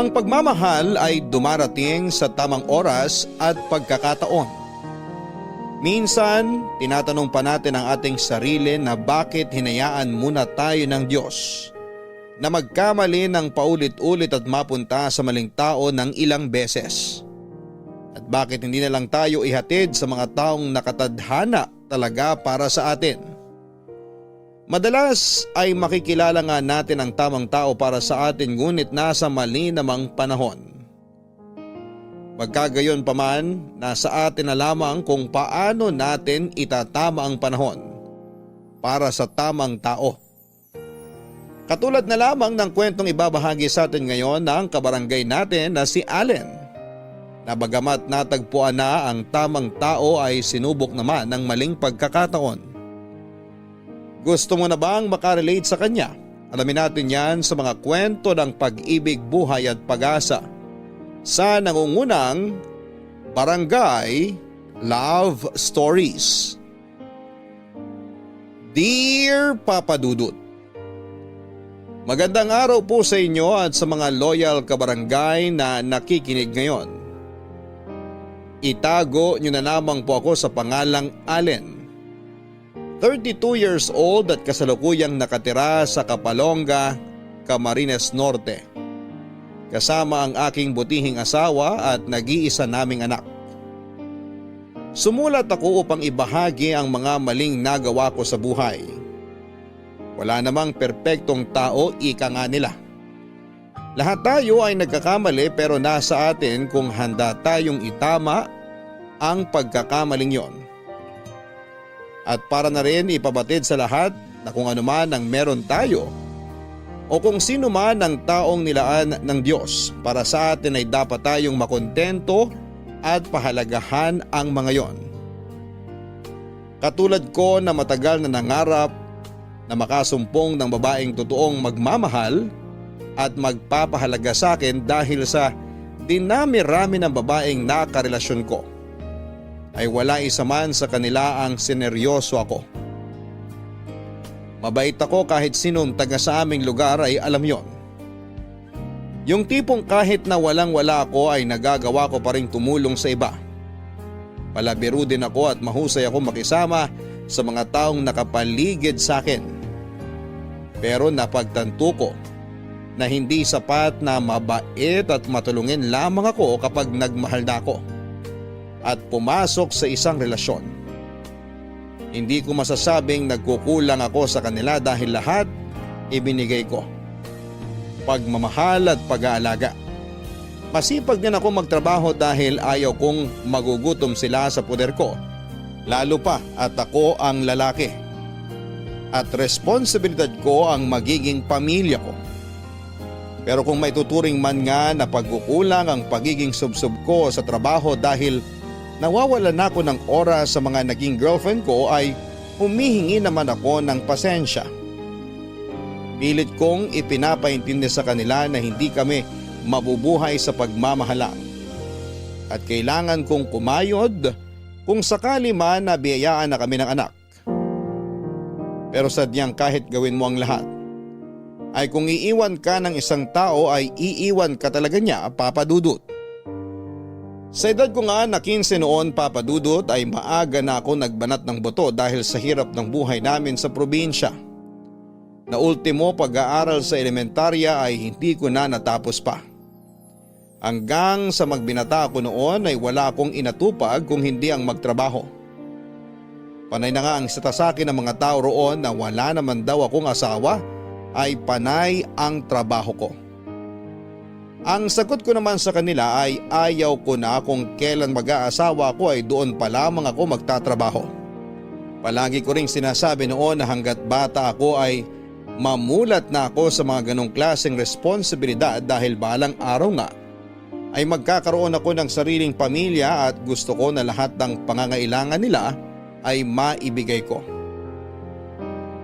Ang pagmamahal ay dumarating sa tamang oras at pagkakataon. Minsan, tinatanong pa natin ang ating sarili na bakit hinayaan muna tayo ng Diyos na magkamali ng paulit-ulit at mapunta sa maling tao ng ilang beses. At bakit hindi na lang tayo ihatid sa mga taong nakatadhana talaga para sa atin. Madalas ay makikilala nga natin ang tamang tao para sa atin ngunit nasa mali namang panahon. Magkagayon pa man, nasa atin na lamang kung paano natin itatama ang panahon para sa tamang tao. Katulad na lamang ng kwentong ibabahagi sa atin ngayon ng kabarangay natin na si Allen, na bagamat natagpuan na ang tamang tao ay sinubok naman ng maling pagkakataon. Gusto mo na bang makarelate sa kanya? Alamin natin yan sa mga kwento ng pag-ibig, buhay at pag-asa sa nangungunang Barangay Love Stories. Dear Papa Dudut, magandang araw po sa inyo at sa mga loyal kabarangay na nakikinig ngayon. Itago nyo na lamang po ako sa pangalang Allen. 32 years old at kasalukuyang nakatira sa Kapalonga, Camarines Norte. Kasama ang aking butihing asawa at nag-iisa naming anak. Sumulat ako upang ibahagi ang mga maling nagawa ko sa buhay. Wala namang perpektong tao, ika nga nila. Lahat tayo ay nagkakamali pero nasa atin kung handa tayong itama ang pagkakamaling yon. At para na rin ipabatid sa lahat na kung ano man ang meron tayo o kung sino man ang taong nilaan ng Diyos para sa atin ay dapat tayong makontento at pahalagahan ang mga yon. Katulad ko na matagal na nangarap na makasumpong ng babaeng totoong magmamahal at magpapahalaga sa akin dahil sa dinami-rami ng babaeng nakarelasyon ko, ay wala isa man sa kanila ang sineryoso ako. Mabait ako kahit sinong taga sa aming lugar ay alam yon. Yung tipong kahit na walang-wala ako ay nagagawa ko pa rin tumulong sa iba. Palabiro din ako at mahusay ako makisama sa mga taong nakapaligid sa akin. Pero napagtanto ko na hindi sapat na mabait at matulungin lamang ako kapag nagmahal na ako at pumasok sa isang relasyon. Hindi ko masasabing nagkukulang ako sa kanila dahil lahat ibinigay ko. Pagmamahal at pag-aalaga. Masipag din ako magtrabaho dahil ayaw kong magugutom sila sa poder ko, lalo pa at ako ang lalaki. At responsibilidad ko ang magiging pamilya ko. Pero kung may tuturing man nga na pagkukulang ang pagiging subsub ko sa trabaho dahil nawawalan na ako ng oras sa mga naging girlfriend ko, ay humihingi naman ako ng pasensya. Pilit kong ipinapaintindi sa kanila na hindi kami mabubuhay sa pagmamahalan at kailangan kong kumayod kung sakali man na biyayaan na kami ng anak. Pero sadyang kahit gawin mo ang lahat, ay kung iiwan ka ng isang tao ay iiwan ka talaga niya, Papa Dudut. Sa edad ko nga na 15 noon, Papa Dudut, ay maaga na ako nagbanat ng buto dahil sa hirap ng buhay namin sa probinsya. Na ultimo pag-aaral sa elementarya ay hindi ko na natapos pa. Hanggang sa magbinata ako noon ay wala akong inatupag kung hindi ang magtrabaho. Panay na nga ang sitasakin ng mga tao roon na wala naman daw akong asawa ay panay ang trabaho ko. Ang sagot ko naman sa kanila ay ayaw ko na kung kailan mag-aasawa ko ay doon pa lamang ako magtatrabaho. Palagi ko ring sinasabi noon na hanggat bata ako ay mamulat na ako sa mga ganong klaseng responsibilidad dahil balang araw nga ay magkakaroon ako ng sariling pamilya at gusto ko na lahat ng pangangailangan nila ay maibigay ko.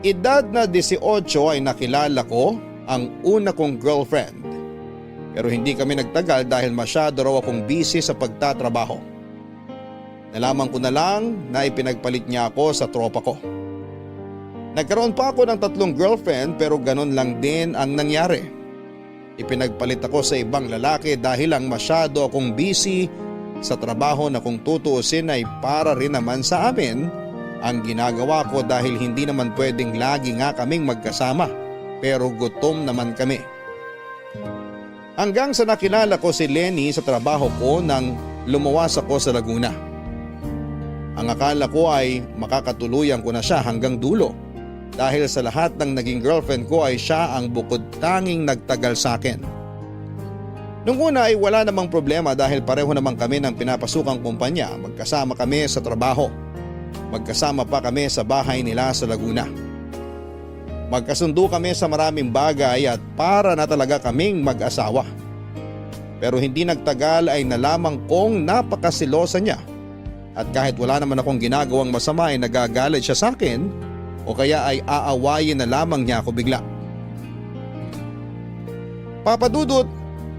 Edad na 18 ay nakilala ko ang una kong girlfriend. Pero hindi kami nagtagal dahil masyado raw akong busy sa pagtatrabaho. Nalaman ko na lang na ipinagpalit niya ako sa tropa ko. Nagkaroon pa ako ng 3 girlfriend pero ganun lang din ang nangyari. Ipinagpalit ako sa ibang lalaki dahil lang masyado akong busy sa trabaho na kung tutuusin ay para rin naman sa amin ang ginagawa ko dahil hindi naman pwedeng lagi nga kaming magkasama pero gutom naman kami. Hanggang sa nakilala ko si Lenny sa trabaho ko nang lumuwas ako sa Laguna. Ang akala ko ay makakatuluyan ko na siya hanggang dulo dahil sa lahat ng naging girlfriend ko ay siya ang bukod tanging nagtagal sa akin. Nung una ay wala namang problema dahil pareho naman kami ng pinapasukang kumpanya, magkasama kami sa trabaho. Magkasama pa kami sa bahay nila sa Laguna. Magkasundo kami sa maraming bagay at para na talaga kaming mag-asawa. Pero hindi nagtagal ay nalaman kong napakasilosa niya at kahit wala naman akong ginagawang masama ay nagagalit siya sa akin o kaya ay aawayin na lamang niya ako bigla. Papa Dudut,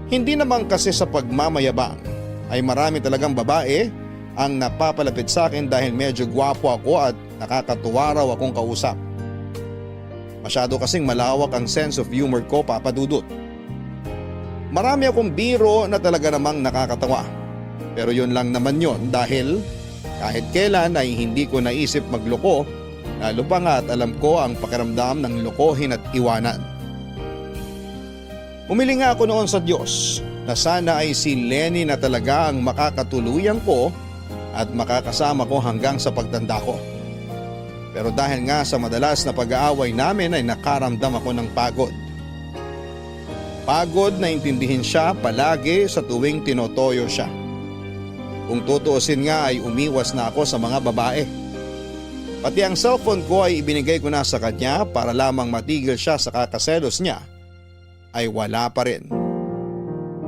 hindi naman kasi sa pagmamayabang ay marami talagang babae ang napapalapit sa akin dahil medyo gwapo ako at nakakatuwa raw akong kausap. Masyado kasing malawak ang sense of humor ko, Papa Dudut. Marami akong biro na talaga namang nakakatawa. Pero yun lang naman yun dahil kahit kailan ay hindi ko naisip magloko, lalo pa nga at alam ko ang pakiramdam ng lokohin at iwanan. Umili nga ako noon sa Diyos na sana ay si Lenny na talaga ang makakatuluyan ko at makakasama ko hanggang sa pagtanda ko. Pero dahil nga sa madalas na pag-aaway namin ay nakaramdam ako ng pagod. Pagod na intindihin siya palagi sa tuwing tinotoyo siya. Kung tutuusin nga ay umiwas na ako sa mga babae. Pati ang cellphone ko ay ibinigay ko na sa kanya para lamang matigil siya sa kakaselos niya ay wala pa rin.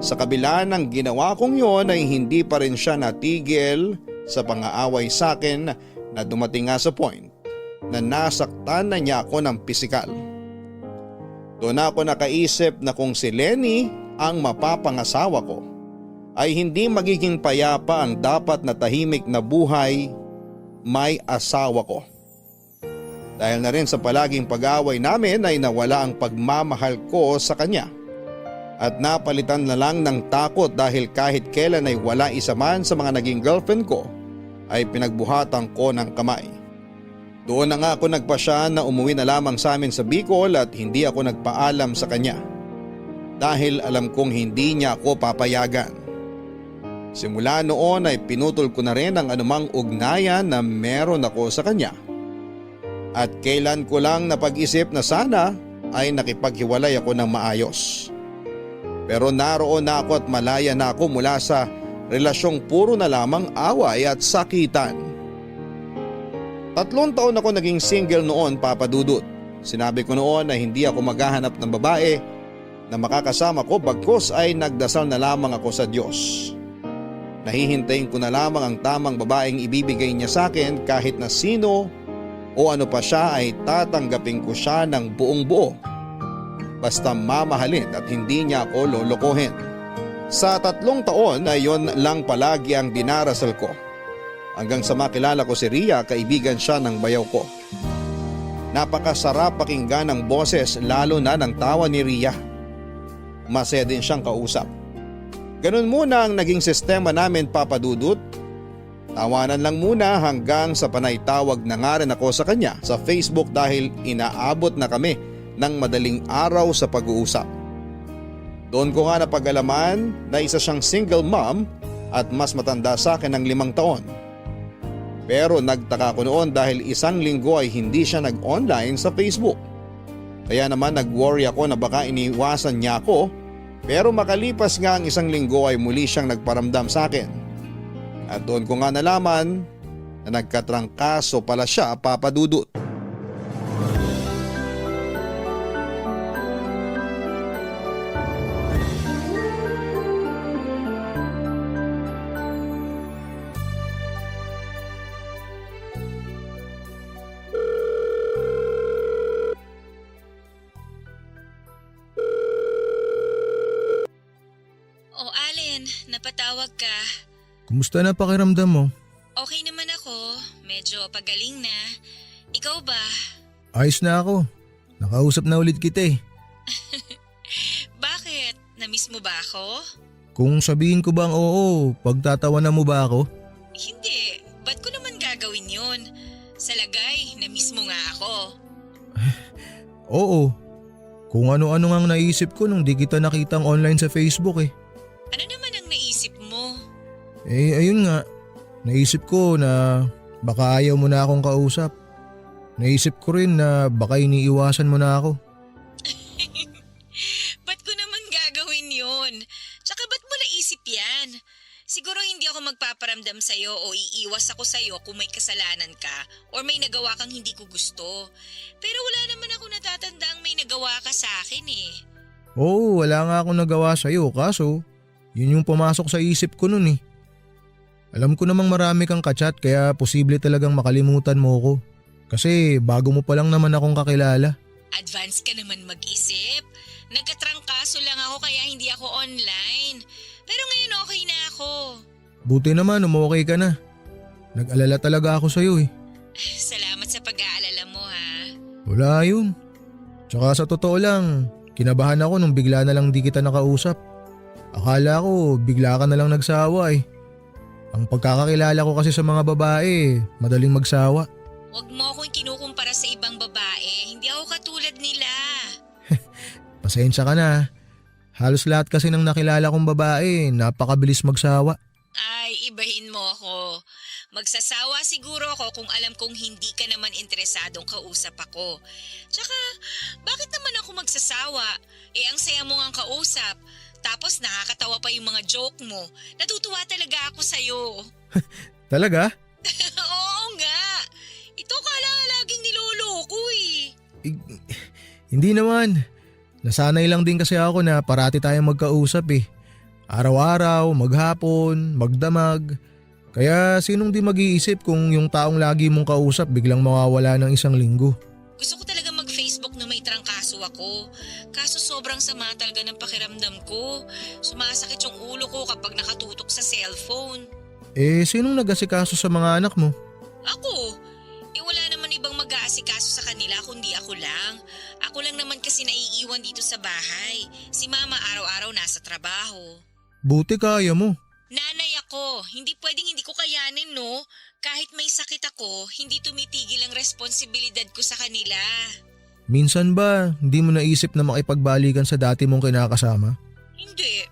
Sa kabila ng ginawa kong yon ay hindi pa rin siya natigil sa pang-aaway sa akin na dumating nga sa point na nasaktan na niya ako ng pisikal. Doon ako nakaisip na kung si Lenny ang mapapangasawa ko ay hindi magiging payapa ang dapat na tahimik na buhay may asawa ko. Dahil na rin sa palaging pag-aaway namin ay nawala ang pagmamahal ko sa kanya at napalitan na lang ng takot dahil kahit kailan ay wala isa man sa mga naging girlfriend ko ay pinagbuhatan ko ng kamay. Doon na nga ako nagpasya na umuwi na lamang sa amin sa Bicol at hindi ako nagpaalam sa kanya dahil alam kong hindi niya ako papayagan. Simula noon ay pinutol ko na rin ang anumang ugnayan na meron ako sa kanya. At kailan ko lang napag-isip na sana ay nakipaghiwalay ako ng maayos. Pero naroon na ako at malaya na ako mula sa relasyong puro na lamang away at sakitan. 3 taon ako naging single noon, Papa Dudut. Sinabi ko noon na hindi ako maghahanap ng babae na makakasama ko bagkus ay nagdasal na lamang ako sa Diyos. Nahihintayin ko na lamang ang tamang babaeng ibibigay niya sa akin kahit na sino o ano pa siya ay tatanggapin ko siya ng buong buo. Basta mamahalin at hindi niya ako lolokohin. Sa 3 taon ay yon lang palagi ang dinarasal ko. Hanggang sa makilala ko si Ria, kaibigan siya ng bayaw ko. Napakasarap pakinggan ang boses lalo na ng tawa ni Ria. Masaya din siyang kausap. Ganun muna ang naging sistema namin, Papa Dudut. Tawanan lang muna hanggang sa panaytawag na nga rin ako sa kanya sa Facebook dahil inaabot na kami ng madaling araw sa pag-uusap. Doon ko nga napag-alaman na isa siyang single mom at mas matanda sa akin ng 5 taon. Pero nagtaka ko noon dahil 1 linggo ay hindi siya nag-online sa Facebook. Kaya naman nag-worry ako na baka iniwasan niya ako, pero makalipas nga ang 1 linggo ay muli siyang nagparamdam sa akin. At doon ko nga nalaman na nagkatrangkaso pala siya, Papa Dudut. O Allen, napatawag ka. Kumusta na pakiramdam mo? Okay naman ako, medyo pagaling na. Ikaw ba? Ayos na ako. Nakausap na ulit kita eh. Bakit? Na-miss mo ba ako? Kung sabihin ko bang oo, pagtatawanan mo ba ako? Hindi. Ba't ko naman gagawin yun? Sa lagay, na-miss mo nga ako. Oo. Kung ano-ano ngang naisip ko nung di kita nakitang online sa Facebook eh. Ano naman ang naisip mo? Ayun nga. Naisip ko na baka ayaw mo na akong kausap. Naisip ko rin na baka iniiwasan mo na ako. Ba't ko naman gagawin yun? Tsaka ba't mo naisip yan? Siguro hindi ako magpaparamdam sa'yo o iiwas ako sa'yo kung may kasalanan ka or may nagawa kang hindi ko gusto. Pero wala naman ako natatandang may nagawa ka sa akin eh. Oo, wala nga akong nagawa sa'yo kaso yun yung pumasok sa isip ko nun eh. Alam ko namang marami kang kachat kaya posible talagang makalimutan mo ko. Kasi bago mo pa lang naman akong kakilala. Advance ka naman mag-isip. Nagkatrangkaso lang ako kaya hindi ako online. Pero ngayon okay na ako. Buti naman umokay ka na. Nag-alala talaga ako sa'yo eh. Salamat sa pag-aalala mo ha. Wala yun. Tsaka sa totoo lang, kinabahan ako nung bigla na lang di kita nakausap. Akala ko bigla ka na lang nagsawa eh. Ang pagkakakilala ko kasi sa mga babae, madaling magsawa. Huwag mo akong kinukumpara sa ibang babae. Hindi ako katulad nila. Pasensya ka na. Halos lahat kasi ng nakilala kong babae, napakabilis magsawa. Ay, ibahin mo ako. Magsasawa siguro ako kung alam kong hindi ka naman interesadong kausap ako. Tsaka, bakit naman ako magsasawa? Ang saya mo ngang kausap. Tapos nakakatawa pa yung mga joke mo. Natutuwa talaga ako sa'yo. Talaga? Oo nga. Ito ka lang laging niloloko eh. Hindi naman. Nasanay lang din kasi ako na parati tayong magkausap eh. Araw-araw, maghapon, magdamag. Kaya sinong di mag-iisip kung yung taong lagi mong kausap biglang mawawala ng isang linggo? Gusto ko talaga mag-Facebook na may trangkaso ako. Kaso sobrang sama talaga ng pakiramdam ko. Sumasakit yung ulo ko kapag nakatutok sa cellphone. Sinong nag-asikaso sa mga anak mo? Ako? Wala naman ibang mag-aasikaso sa kanila kundi ako lang. Ako lang naman kasi naiiwan dito sa bahay. Si mama araw-araw nasa trabaho. Buti kaya mo. Nanay ako, hindi pwedeng hindi ko kayanin no. Kahit may sakit ako, hindi tumitigil ang responsibilidad ko sa kanila. Minsan ba hindi mo naisip na makipagbalikan sa dati mong kinakasama? Hindi.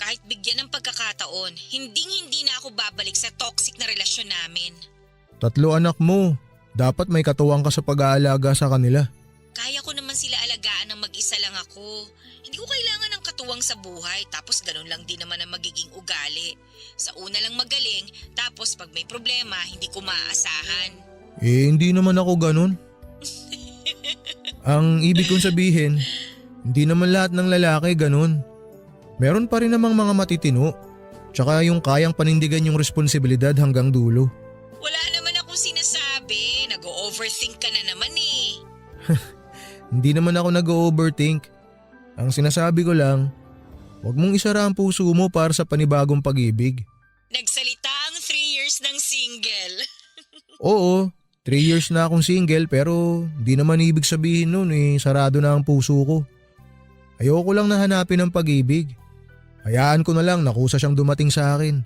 Kahit bigyan ng pagkakataon, hindi na ako babalik sa toxic na relasyon namin. 3 anak mo. Dapat may katuwang ka sa pag-aalaga sa kanila. Kaya ko naman sila alagaan ng mag-isa lang ako. Hindi ko kailangan ng katuwang sa buhay tapos ganun lang din naman ang magiging ugali. Sa una lang magaling tapos pag may problema hindi ko maaasahan. Hindi naman ako ganun. Ang ibig kong sabihin, hindi naman lahat ng lalaki ganun. Meron pa rin namang mga matitino. Tsaka yung kayang panindigan yung responsibilidad hanggang dulo. Wala naman akong sinasabi. Nag-overthink ka na naman eh. Hindi naman ako nag-overthink. Ang sinasabi ko lang, huwag mong isara ang puso mo para sa panibagong pag-ibig. Nagsalita ang 3 years ng single. Oo, 3 years na akong single pero di naman ibig sabihin nun sarado na ang puso ko. Ayoko lang na hanapin ang pag-ibig. Hayaan ko na lang na kusa siyang dumating sa akin.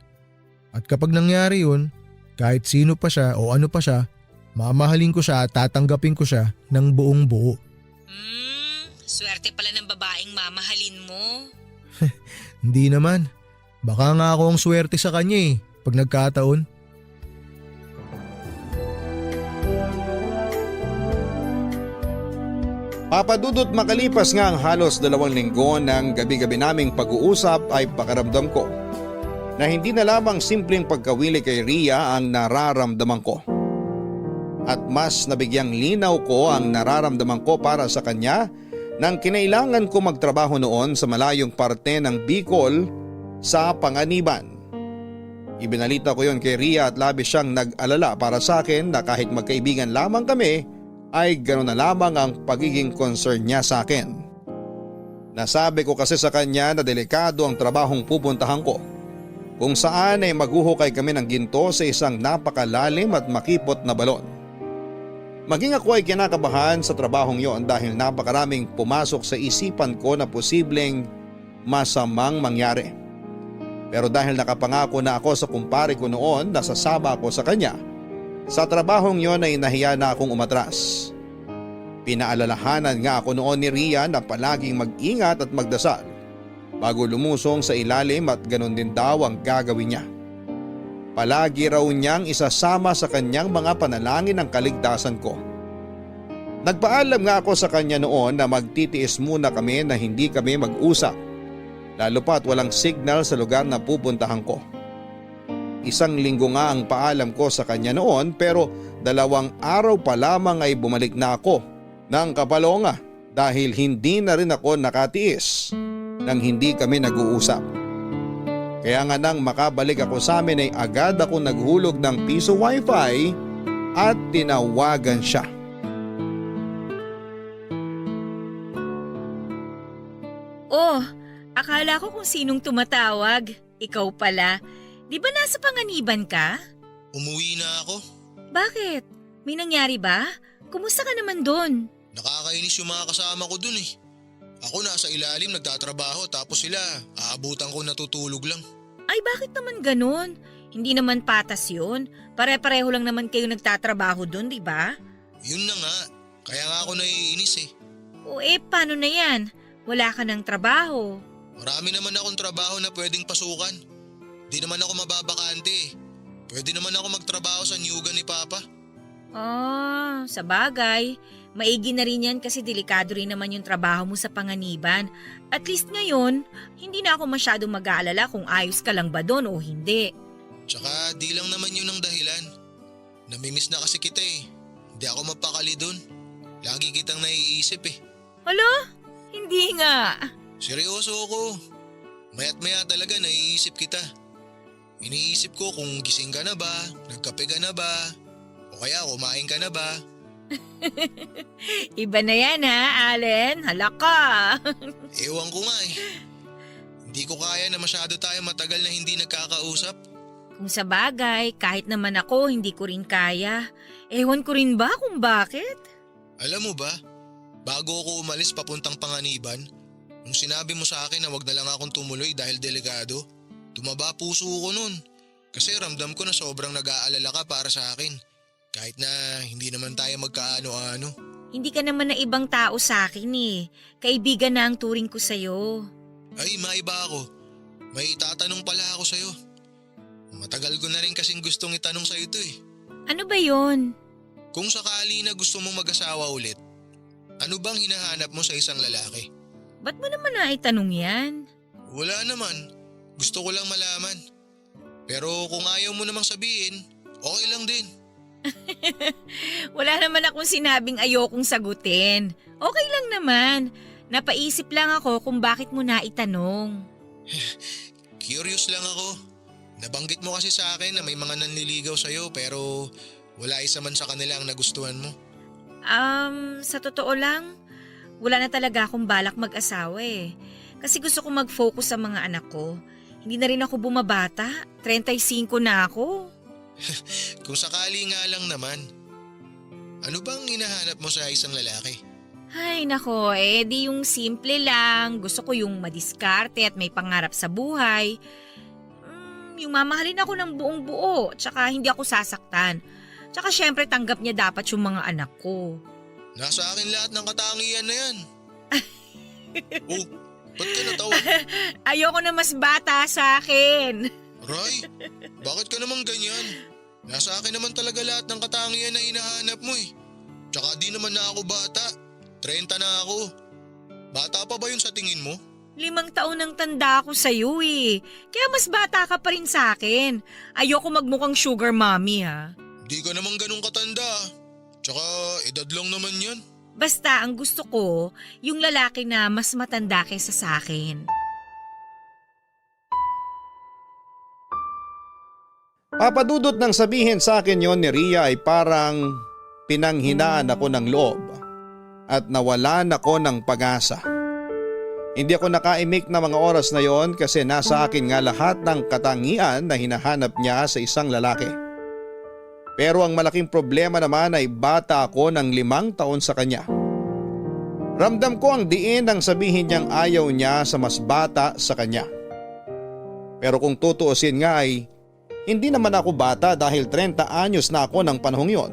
At kapag nangyari yun, kahit sino pa siya o ano pa siya, mamahalin ko siya at tatanggapin ko siya ng buong buo. Swerte pala ng babaeng mamahalin mo. Hindi naman. Baka nga ako ang swerte sa kanya pag nagkataon. Papadudot makalipas nga ang halos 2 linggo ng gabi-gabi naming pag-uusap ay pakiramdam ko na hindi na lamang simpleng pagkawili kay Ria ang nararamdaman ko. At mas nabigyang linaw ko ang nararamdaman ko para sa kanya nang kinailangan ko magtrabaho noon sa malayong parte ng Bicol sa Panganiban. Ibinalita ko yon kay Ria at labis siyang nag-alala para sa akin na kahit magkaibigan lamang kami ay gano'n na lamang ang pagiging concern niya sa akin. Nasabi ko kasi sa kanya na delikado ang trabahong pupuntahan ko, kung saan ay maghuhukay kami ng ginto sa isang napakalalim at makipot na balon. Maging ako ay kinakabahan sa trabahong yon dahil napakaraming pumasok sa isipan ko na posibleng masamang mangyari. Pero dahil nakapangako na ako sa kumpare ko noon na sasama ako sa kanya, sa trabahong yon ay nahiya na akong umatras. Pinaalalahanan nga ako noon ni Ria na palaging mag-ingat at magdasal bago lumusong sa ilalim at ganun din daw ang gagawin niya. Palagi raw niyang isasama sa kanyang mga panalangin ang kaligtasan ko. Nagpaalam nga ako sa kanya noon na magtitiis muna kami na hindi kami mag-usap, lalo pa't walang signal sa lugar na pupuntahan ko. 1 linggo nga ang paalam ko sa kanya noon pero 2 araw pa lamang ay bumalik na ako ng Kapalonga dahil hindi na rin ako nakatiis nang hindi kami nag-uusap. Kaya nga nang makabalik ako sa amin ay agad ako naghulog ng piso wifi at tinawagan siya. Oh, akala ko kung sinong tumatawag. Ikaw pala. Di ba nasa Panganiban ka? Umuwi na ako. Bakit? May nangyari ba? Kumusta ka naman doon? Nakakainis yung mga kasama ko dun eh. Ako nasa ilalim nagtatrabaho tapos sila aabutan ko natutulog lang. Ay bakit naman ganun? Hindi naman patas yun. Pare-pareho lang naman kayo nagtatrabaho doon, di ba? Yun na nga. Kaya nga ako naiinis eh. O paano na yan? Wala ka ng trabaho. Marami naman akong trabaho na pwedeng pasukan. Di naman ako mababakante eh. Pwede naman ako magtrabaho sa nyugan ni Papa. Sa bagay. Maigi na rin yan kasi delikado rin naman yung trabaho mo sa Panganiban. At least ngayon, hindi na ako masyadong mag-aalala kung ayos ka lang ba doon o hindi. Tsaka di lang naman yun ang dahilan. Namimiss na kasi kita eh. Hindi ako mapakali doon. Lagi kitang naiisip eh. Hala? Hindi nga. Seryoso ako. Maya't maya talaga naiisip kita. Iniisip ko kung gising ka na ba, nagkape ka na ba, o kaya kumain ka na ba. Iba na yan ha, Allen. Hala ka. Ewan ko nga eh. Hindi ko kaya na masyado tayo matagal na hindi nagkakausap. Kung sa bagay, kahit naman ako, hindi ko rin kaya. Ewan ko rin ba kung bakit? Alam mo ba, bago ako umalis papuntang Panganiban, nung sinabi mo sa akin na wag na lang akong tumuloy dahil delikado, tumaba puso ko nun. Kasi ramdam ko na sobrang nag-aalala ka para sa akin. Kahit na hindi naman tayo magkaano-ano. Hindi ka naman na ibang tao sa akin eh. Kaibigan na ang turing ko sa'yo. Ay, maiba ako. May itatanong pala ako sa'yo. Matagal ko na rin kasing gustong itanong sa'yo ito eh. Ano ba yon? Kung sakali na gusto mong mag-asawa ulit, ano bang hinahanap mo sa isang lalaki? Ba't mo naman naitanong yan? Wala naman. Gusto ko lang malaman. Pero kung ayaw mo namang sabihin, okay lang din. Wala naman akong sinabing ayokong sagutin. Okay lang naman. Napaisip lang ako kung bakit mo naitanong. Curious lang ako. Nabanggit mo kasi sa akin na may mga nanliligaw sa'yo pero wala isa man sa kanila ang nagustuhan mo. Sa totoo lang, wala na talaga akong balak mag-asawa eh. Kasi gusto ko mag-focus sa mga anak ko. Hindi na rin ako bumabata. 35 na ako. Kung sakali nga lang naman, ano bang hinahanap mo sa isang lalaki? Ay nako, di yung simple lang. Gusto ko yung madiskarte at may pangarap sa buhay. Yung mamahalin ako ng buong buo, tsaka hindi ako sasaktan. Tsaka syempre tanggap niya dapat yung mga anak ko. Nasa akin lahat ng katangian na yan. Oh, ba't ka natawa? Ayoko na mas bata sa akin. Ray, bakit ka naman ganyan? Nasa akin naman talaga lahat ng katangian na hinahanap mo eh. Tsaka di naman na ako bata. 30 na ako. Bata pa ba yun sa tingin mo? 5 taon nang tanda ako sa'yo eh. Kaya mas bata ka pa rin sa akin. Ayoko magmukhang sugar mommy ha. Di ka naman ganun katanda. Tsaka edad lang naman yan. Basta ang gusto ko, yung lalaki na mas matanda kaysa sa akin. Papadudot nang sabihin sa akin yon ni Ria ay parang pinanghinaan ako ng loob at nawalan ako ng pag-asa. Hindi ako nakaimik na mga oras na yon kasi nasa akin nga lahat ng katangian na hinahanap niya sa isang lalaki. Pero ang malaking problema naman ay bata ako ng 5 taon sa kanya. Ramdam ko ang diin nang sabihin niyang ayaw niya sa mas bata sa kanya. Pero kung tutuusin nga ay hindi naman ako bata dahil 30 anyos na ako ng panahong yon,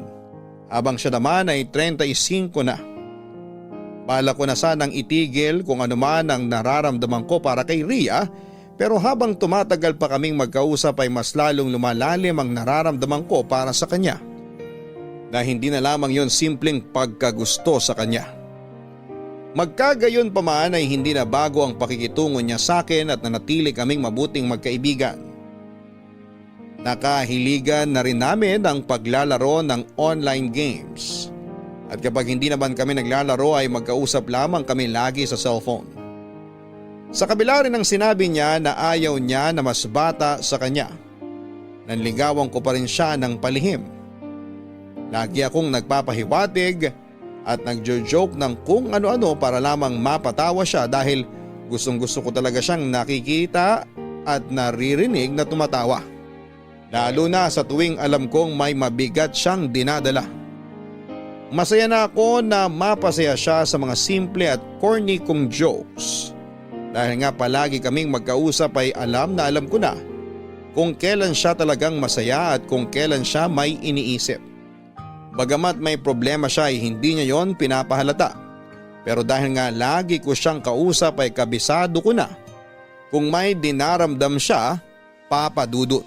habang siya naman ay 35 na. Bala ko na sanang itigil kung ano man ang nararamdaman ko para kay Ria, pero habang tumatagal pa kaming magkausap ay mas lalong lumalalim ang nararamdaman ko para sa kanya. Na hindi na lamang yon simpleng pagkagusto sa kanya. Magkagayon pa man ay hindi na bago ang pakikitungo niya sa akin at nanatili kaming mabuting magkaibigan. Nakahiligan na rin namin ang paglalaro ng online games. At kapag hindi naman kami naglalaro ay magkausap lamang kami lagi sa cellphone. Sa kabila rin ng sinabi niya na ayaw niya na mas bata sa kanya, nanligawan ko pa rin siya ng palihim. Lagi akong nagpapahiwatig at nagjo-joke ng kung ano-ano para lamang mapatawa siya dahil gustong-gusto ko talaga siyang nakikita at naririnig na tumatawa. Lalo na sa tuwing alam kong may mabigat siyang dinadala. Masaya na ako na mapasaya siya sa mga simple at corny kong jokes. Dahil nga palagi kaming magkausap ay alam na alam ko na kung kailan siya talagang masaya at kung kailan siya may iniisip. Bagamat may problema siya ay hindi niya yon pinapahalata. Pero dahil nga lagi ko siyang kausap ay kabisado ko na kung may dinaramdam siya, papadudot.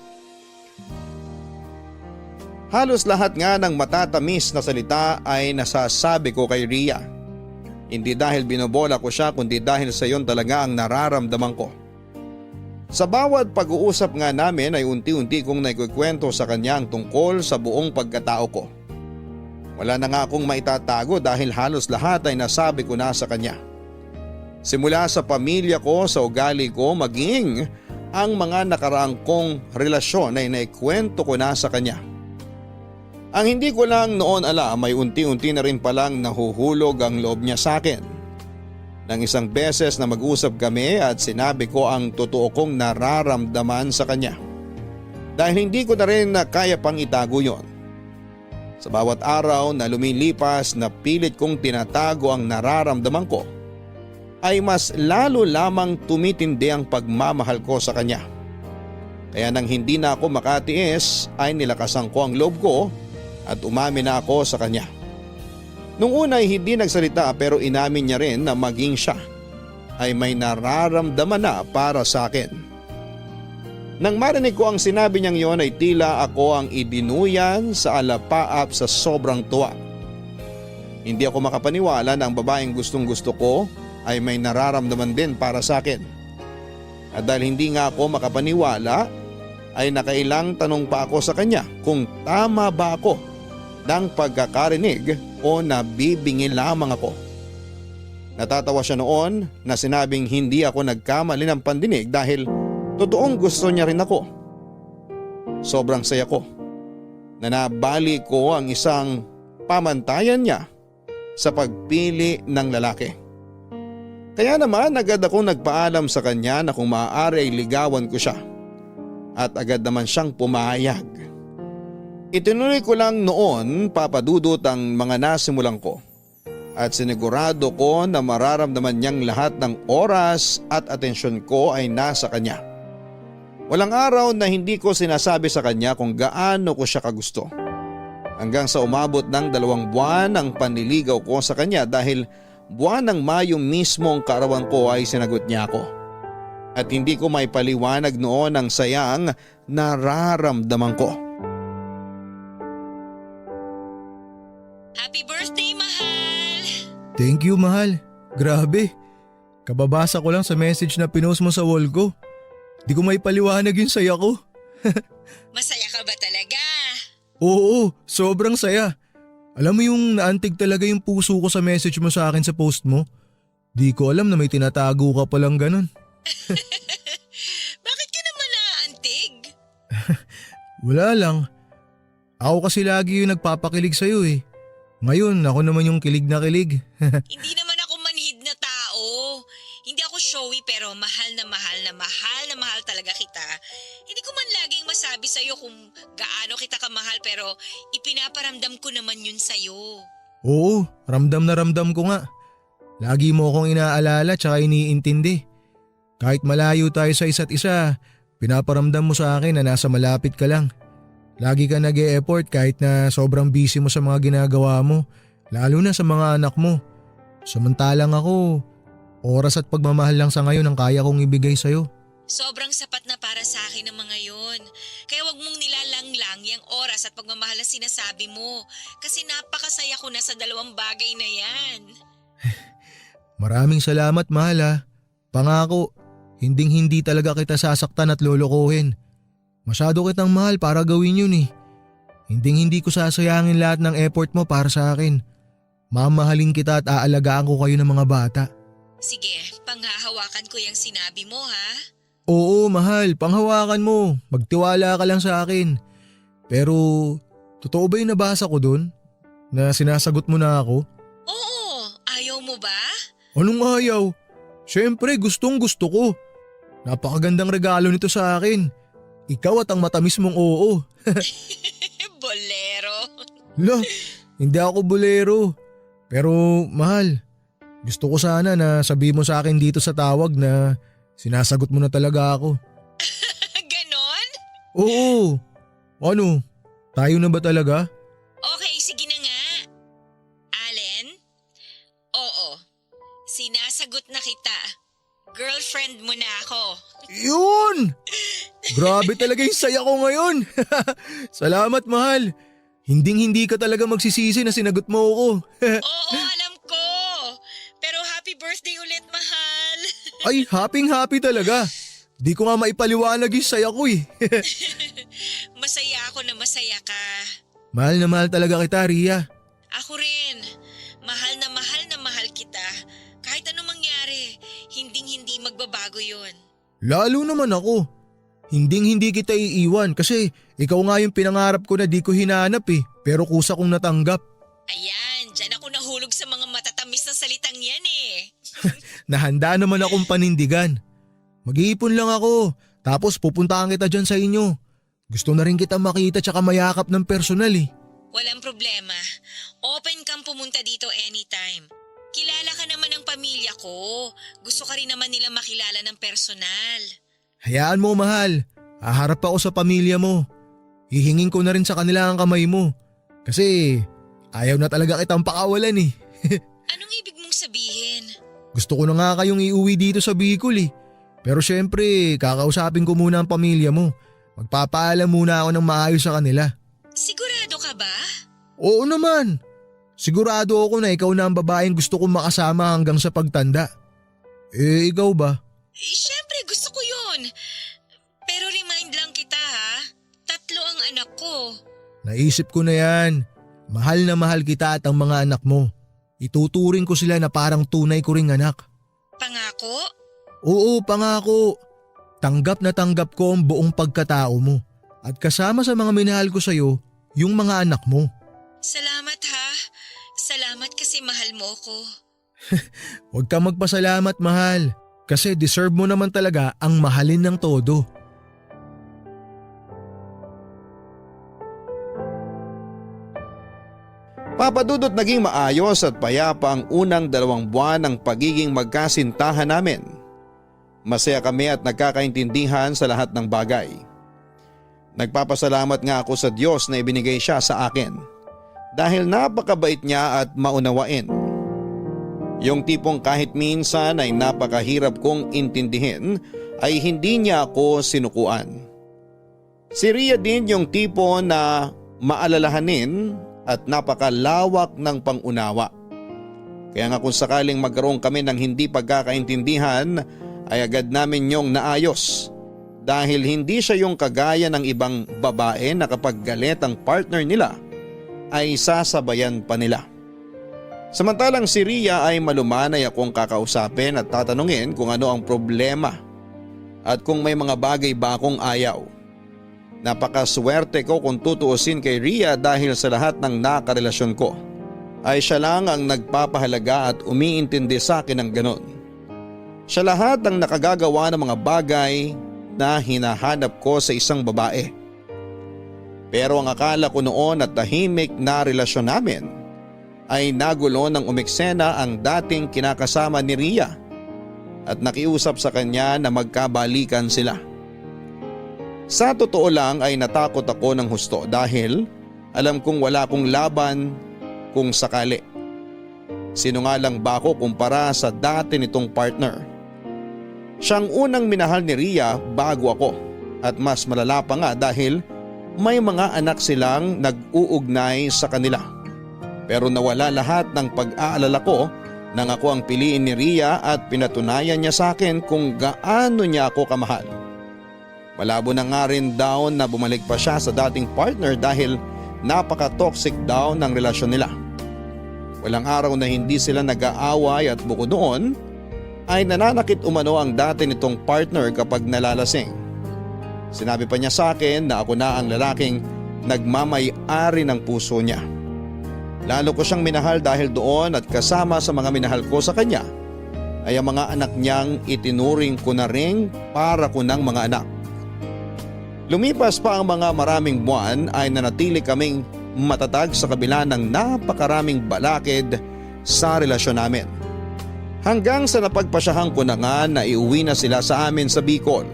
Halos lahat nga ng matatamis na salita ay nasasabi ko kay Ria. Hindi dahil binobola ko siya kundi dahil sa iyon talaga ang nararamdaman ko. Sa bawat pag-uusap nga namin ay unti-unti kong naikikwento sa kanya ang tungkol sa buong pagkatao ko. Wala na nga akong maitatago dahil halos lahat ay nasabi ko na sa kanya. Simula sa pamilya ko, sa ugali ko, maging ang mga nakaraang kong relasyon ay naikwento ko na sa kanya. Ang hindi ko lang noon alam ay unti-unti na rin palang nahuhulog ang loob niya sa akin. Nang isang beses na mag-usap kami at sinabi ko ang totoo kong nararamdaman sa kanya. Dahil hindi ko na rin kaya pang itago yon. Sa bawat araw na lumilipas na pilit kong tinatago ang nararamdaman ko, ay mas lalo lamang tumitindi ang pagmamahal ko sa kanya. Kaya nang hindi na ako makatiis ay nilakasan ko ang loob ko at umamin na ako sa kanya. Nung una ay hindi nagsalita pero inamin niya rin na maging siya ay may nararamdaman na para sa akin. Nang marinig ko ang sinabi niyang yon ay tila ako ang idinuyan sa alapaap sa sobrang tuwa. Hindi ako makapaniwala na ang babaeng gustong gusto ko ay may nararamdaman din para sa akin. At dahil hindi nga ako makapaniwala ay nakailang tanong pa ako sa kanya kung tama ba ako ng pagkakarinig o nabibingil lamang ako. Natatawa siya noon na sinabing hindi ako nagkamali ng pandinig dahil totoong gusto niya rin ako. Sobrang saya ko na nabali ko ang isang pamantayan niya sa pagpili ng lalaki. Kaya naman agad akong nagpaalam sa kanya na kung maaari ay ligawan ko siya at agad naman siyang pumayag. Itinuloy ko lang noon papadudot ang mga nasimulan ko at sinigurado ko na mararamdaman niyang lahat ng oras at atensyon ko ay nasa kanya. Walang araw na hindi ko sinasabi sa kanya kung gaano ko siya kagusto. Hanggang sa umabot ng 2 buwan ang panliligaw ko sa kanya dahil buwan ng Mayo mismo ang kaarawan ko ay sinagot niya ako. At hindi ko may paliwanag noon ang sayang nararamdaman ko. Happy birthday, mahal! Thank you, mahal. Grabe. Kababasa ko lang sa message na pinost mo sa wall ko. Di ko may paliwanag yung saya ko. Masaya ka ba talaga? Oo, sobrang saya. Alam mo yung naantig talaga yung puso ko sa message mo sa akin sa post mo? Di ko alam na may tinatago ka palang ganun. Bakit ka naman naaantig? Wala lang. Ako kasi lagi yung nagpapakilig sa'yo eh. Ngayon ako naman yung kilig na kilig. Hindi naman ako manhid na tao. Hindi ako showy pero mahal na mahal na mahal na mahal talaga kita. Hindi ko man laging masabi sa'yo kung gaano kita kamahal pero ipinaparamdam ko naman yun sa'yo. Oo, ramdam na ramdam ko nga. Lagi mo akong inaalala tsaka iniintindi. Kahit malayo tayo sa isa't isa, pinaparamdam mo sa akin na nasa malapit ka lang. Lagi ka nag-e-effort kahit na sobrang busy mo sa mga ginagawa mo, lalo na sa mga anak mo. Samantalang ako, oras at pagmamahal lang sa ngayon ang kaya kong ibigay sa'yo. Sobrang sapat na para sa akin ang mga yon. Kaya wag mong nilalanglang yung oras at pagmamahal na sinasabi mo. Kasi napakasaya ko na sa dalawang bagay na yan. Maraming salamat, mahal ha. Pangako, hinding-hindi talaga kita sasaktan at lolokohin. Masyado kitang mahal para gawin yun eh. Hinding-hindi ko sasayangin lahat ng effort mo para sa akin. Mamahalin kita at aalagaan ko kayo ng mga bata. Sige, panghahawakan ko yung sinabi mo ha. Oo, mahal, panghawakan mo. Magtiwala ka lang sa akin. Pero, totoo ba yung nabasa ko dun? Na sinasagot mo na ako? Oo, ayaw mo ba? Anong ayaw? Siyempre, gustong gusto ko. Napakagandang regalo nito sa akin. Ikaw at ang matamis mong oo. Bolero. La, hindi ako bolero. Pero mahal, gusto ko sana na sabihin mo sa akin dito sa tawag na sinasagot mo na talaga ako. Ganon? Oo. Ano? Tayo na ba talaga? Okay, sige na nga. Allen? Oo. Sinasagot na kita. Girlfriend mo na ako. Yun! Grabe talaga yung saya ko ngayon. Salamat, mahal. Hinding-hindi ka talaga magsisisi na sinagot mo ako. Oo, alam ko. Pero happy birthday ulit, mahal. Ay, happy talaga. Di ko nga maipaliwanag yung saya ko eh. Masaya ako na masaya ka. Mahal na mahal talaga kita, Ria. Ako rin. Mahal na mahal kita. Kahit anong mangyari, hinding-hindi magbabago yun. Lalo naman ako. Hinding-hindi kita iiwan kasi ikaw nga yung pinangarap ko na di ko hinanap eh. Pero kusa kong natanggap. Ayan, dyan ako nahulog sa mga matatamis na salitang yan eh. Nahanda naman akong panindigan. Mag-iipon lang ako. Tapos pupuntahan kita dyan sa inyo. Gusto na rin kita makita tsaka mayakap ng personal eh. Walang problema. Open kang pumunta dito anytime. Kilala ka naman ng pamilya ko. Gusto ka rin naman nila makilala ng personal. Hayaan mo, mahal. Haharap ako sa pamilya mo. Hihingin ko na rin sa kanila ang kamay mo. Kasi ayaw na talaga kitang pakawalan eh. Anong ibig mong sabihin? Gusto ko na nga kayong iuwi dito sa Bicol eh. Pero syempre, kakausapin ko muna ang pamilya mo. Magpapaalam muna ako ng maayos sa kanila. Sigurado ka ba? Oo naman. Sigurado ako na ikaw na ang babaeng gusto kong makasama hanggang sa pagtanda. Eh, ikaw ba? Siyempre gusto ko yun. Pero remind lang kita ha. 3 ang anak ko. Naisip ko na yan. Mahal na mahal kita at ang mga anak mo. Ituturing ko sila na parang tunay ko ring anak. Pangako? Oo, pangako. Tanggap na tanggap ko ang buong pagkatao mo. At kasama sa mga minahal ko sa'yo, yung mga anak mo. Salamat ha. Salamat kasi mahal mo ko. Huwag kang magpasalamat, mahal. Kasi deserve mo naman talaga ang mahalin ng todo. Papadudot naging maayos at payapa ang unang 2 buwan ng pagiging magkasintahan namin. Masaya kami at nagkakaintindihan sa lahat ng bagay. Nagpapasalamat nga ako sa Diyos na ibinigay siya sa akin dahil napakabait niya at maunawain. Yung tipong kahit minsan ay napakahirap kong intindihin ay hindi niya ako sinukuan. Si Ria din yung tipo na maalalahanin at napakalawak ng pangunawa. Kaya nga kung sakaling magkaroon kami ng hindi pagkakaintindihan ay agad namin yung naayos. Dahil hindi siya yung kagaya ng ibang babae na kapag galit ang partner nila ay sasabayan pa nila. Samantalang si Ria ay malumanay akong kakausapin at tatanungin kung ano ang problema at kung may mga bagay ba akong ayaw. Napakaswerte ko kung tutuusin kay Ria dahil sa lahat ng nakarelasyon ko ay siya lang ang nagpapahalaga at umiintindi sa akin ng ganon. Siya lahat ang nakagagawa ng mga bagay na hinahanap ko sa isang babae. Pero ang akala ko noon at tahimik na relasyon namin ay nagulo ng umeksena ang dating kinakasama ni Ria at nakiusap sa kanya na magkabalikan sila. Sa totoo lang ay natakot ako ng husto dahil alam kong wala akong laban kung sakali. Sinungalang ba ako kumpara sa dati nitong partner? Siyang unang minahal ni Ria bago ako at mas malala pa nga dahil may mga anak silang nag-uugnay sa kanila. Pero nawala lahat ng pag-aalala ko nang ako ang piliin ni Ria at pinatunayan niya sa akin kung gaano niya ako kamahal. Malabo na nga rin daw na bumalik pa siya sa dating partner dahil napaka-toxic daw ng relasyon nila. Walang araw na hindi sila nag-aaway at bukod doon ay nananakit umano ang dati nitong partner kapag nalalasing. Sinabi pa niya sa akin na ako na ang lalaking nagmamay-ari ng puso niya. Lalo ko siyang minahal dahil doon at kasama sa mga minahal ko sa kanya ay ang mga anak niyang itinuring ko na ring para ko ng mga anak. Lumipas pa ang mga maraming buwan ay nanatili kaming matatag sa kabila ng napakaraming balakid sa relasyon namin. Hanggang sa napagpasyahan ko na nga na iuwi na sila sa amin sa Bicol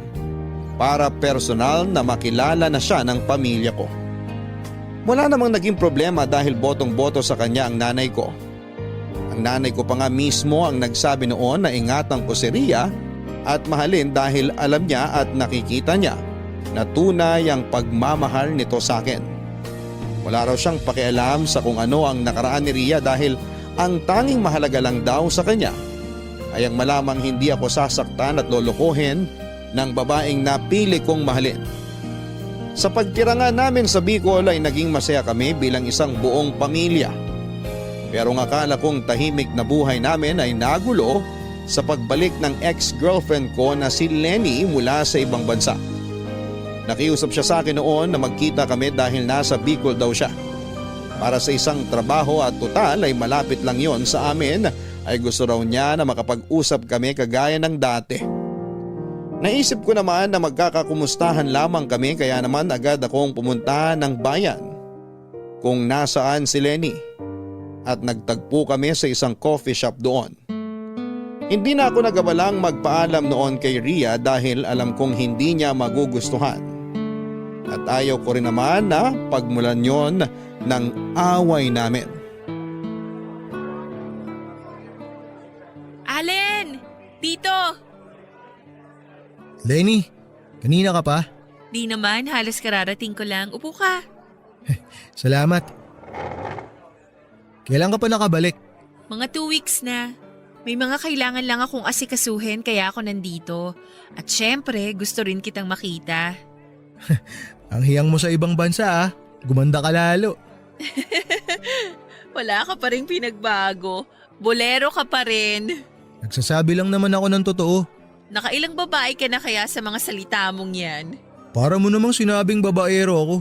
para personal na makilala na siya ng pamilya ko. Wala namang naging problema dahil botong-boto sa kanya ang nanay ko. Ang nanay ko pa nga mismo ang nagsabi noon na ingatan ko si Ria at mahalin dahil alam niya at nakikita niya na tunay ang pagmamahal nito sa akin. Wala raw siyang pakialam sa kung ano ang nakaraan ni Ria dahil ang tanging mahalaga lang daw sa kanya ay ang malamang hindi ako sasaktan at lolokohin ng babaeng napili kong mahalin. Sa pagtira nga namin sa Bicol ay naging masaya kami bilang isang buong pamilya. Pero ang akala kong tahimik na buhay namin ay nagulo sa pagbalik ng ex-girlfriend ko na si Lenny mula sa ibang bansa. Nakiusap siya sa akin noon na magkita kami dahil nasa Bicol daw siya. Para sa isang trabaho at total ay malapit lang yon sa amin ay gusto raw niya na makapag-usap kami kagaya ng dati. Naisip ko naman na magkakakumustahan lamang kami kaya naman agad akong pumunta ng bayan kung nasaan si Lenny at nagtagpo kami sa isang coffee shop doon. Hindi na ako nagawalang magpaalam noon kay Ria dahil alam kong hindi niya magugustuhan. At ayaw ko rin naman na pagmulan yon ng away namin. Allen! Dito! Lenny, kanina ka pa? Di naman, halos kararating ko lang. Upo ka. Salamat. Kailan ka pa nakabalik? Mga 2 weeks na. May mga kailangan lang akong asikasuhin kaya ako nandito. At syempre, gusto rin kitang makita. Ang hiyang mo sa ibang bansa ah. Gumanda ka lalo. Wala ka pa rin pinagbago. Bolero ka pa rin. Nagsasabi lang naman ako ng totoo. Nakailang babae ka na kaya sa mga salita mong yan? Para mo namang sinabing babaero ako.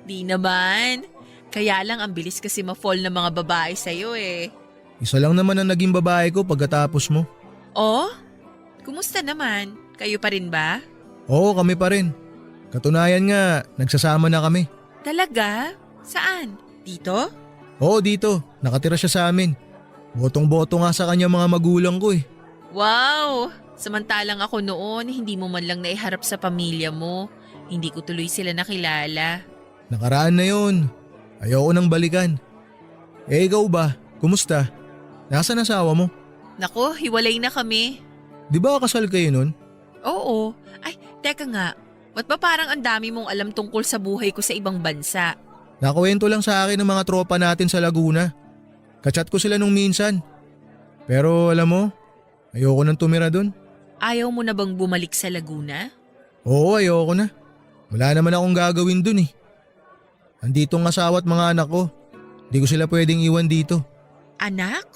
Di naman. Kaya lang ang bilis kasi ma-fall ng mga babae sa'yo eh. Isa lang naman ang naging babae ko pagkatapos mo. Oh? Kumusta naman? Kayo pa rin ba? Oo, kami pa rin. Katunayan nga, nagsasama na kami. Talaga? Saan? Dito? Oo, dito. Nakatira siya sa amin. Botong-boto nga sa kanya mga magulang ko eh. Wow! Samantalang ako noon, hindi mo man lang naiharap sa pamilya mo. Hindi ko tuloy sila nakilala. Nakaraan na yun. Ayoko nang balikan. Eh ikaw ba? Kumusta? Nasaan asawa mo? Nako, hiwalay na kami. Di ba kasal kayo nun? Oo. Ay, teka nga. Ba't ba parang ang dami mong alam tungkol sa buhay ko sa ibang bansa? Nakuwento lang sa akin ng mga tropa natin sa Laguna. Kachat ko sila nung minsan. Pero alam mo, ayoko nang tumira dun. Ayaw mo na bang bumalik sa Laguna? Oo, ayoko na. Wala naman akong gagawin dun eh. Andito ang asawa at mga anak ko. Di ko sila pwedeng iwan dito. Anak?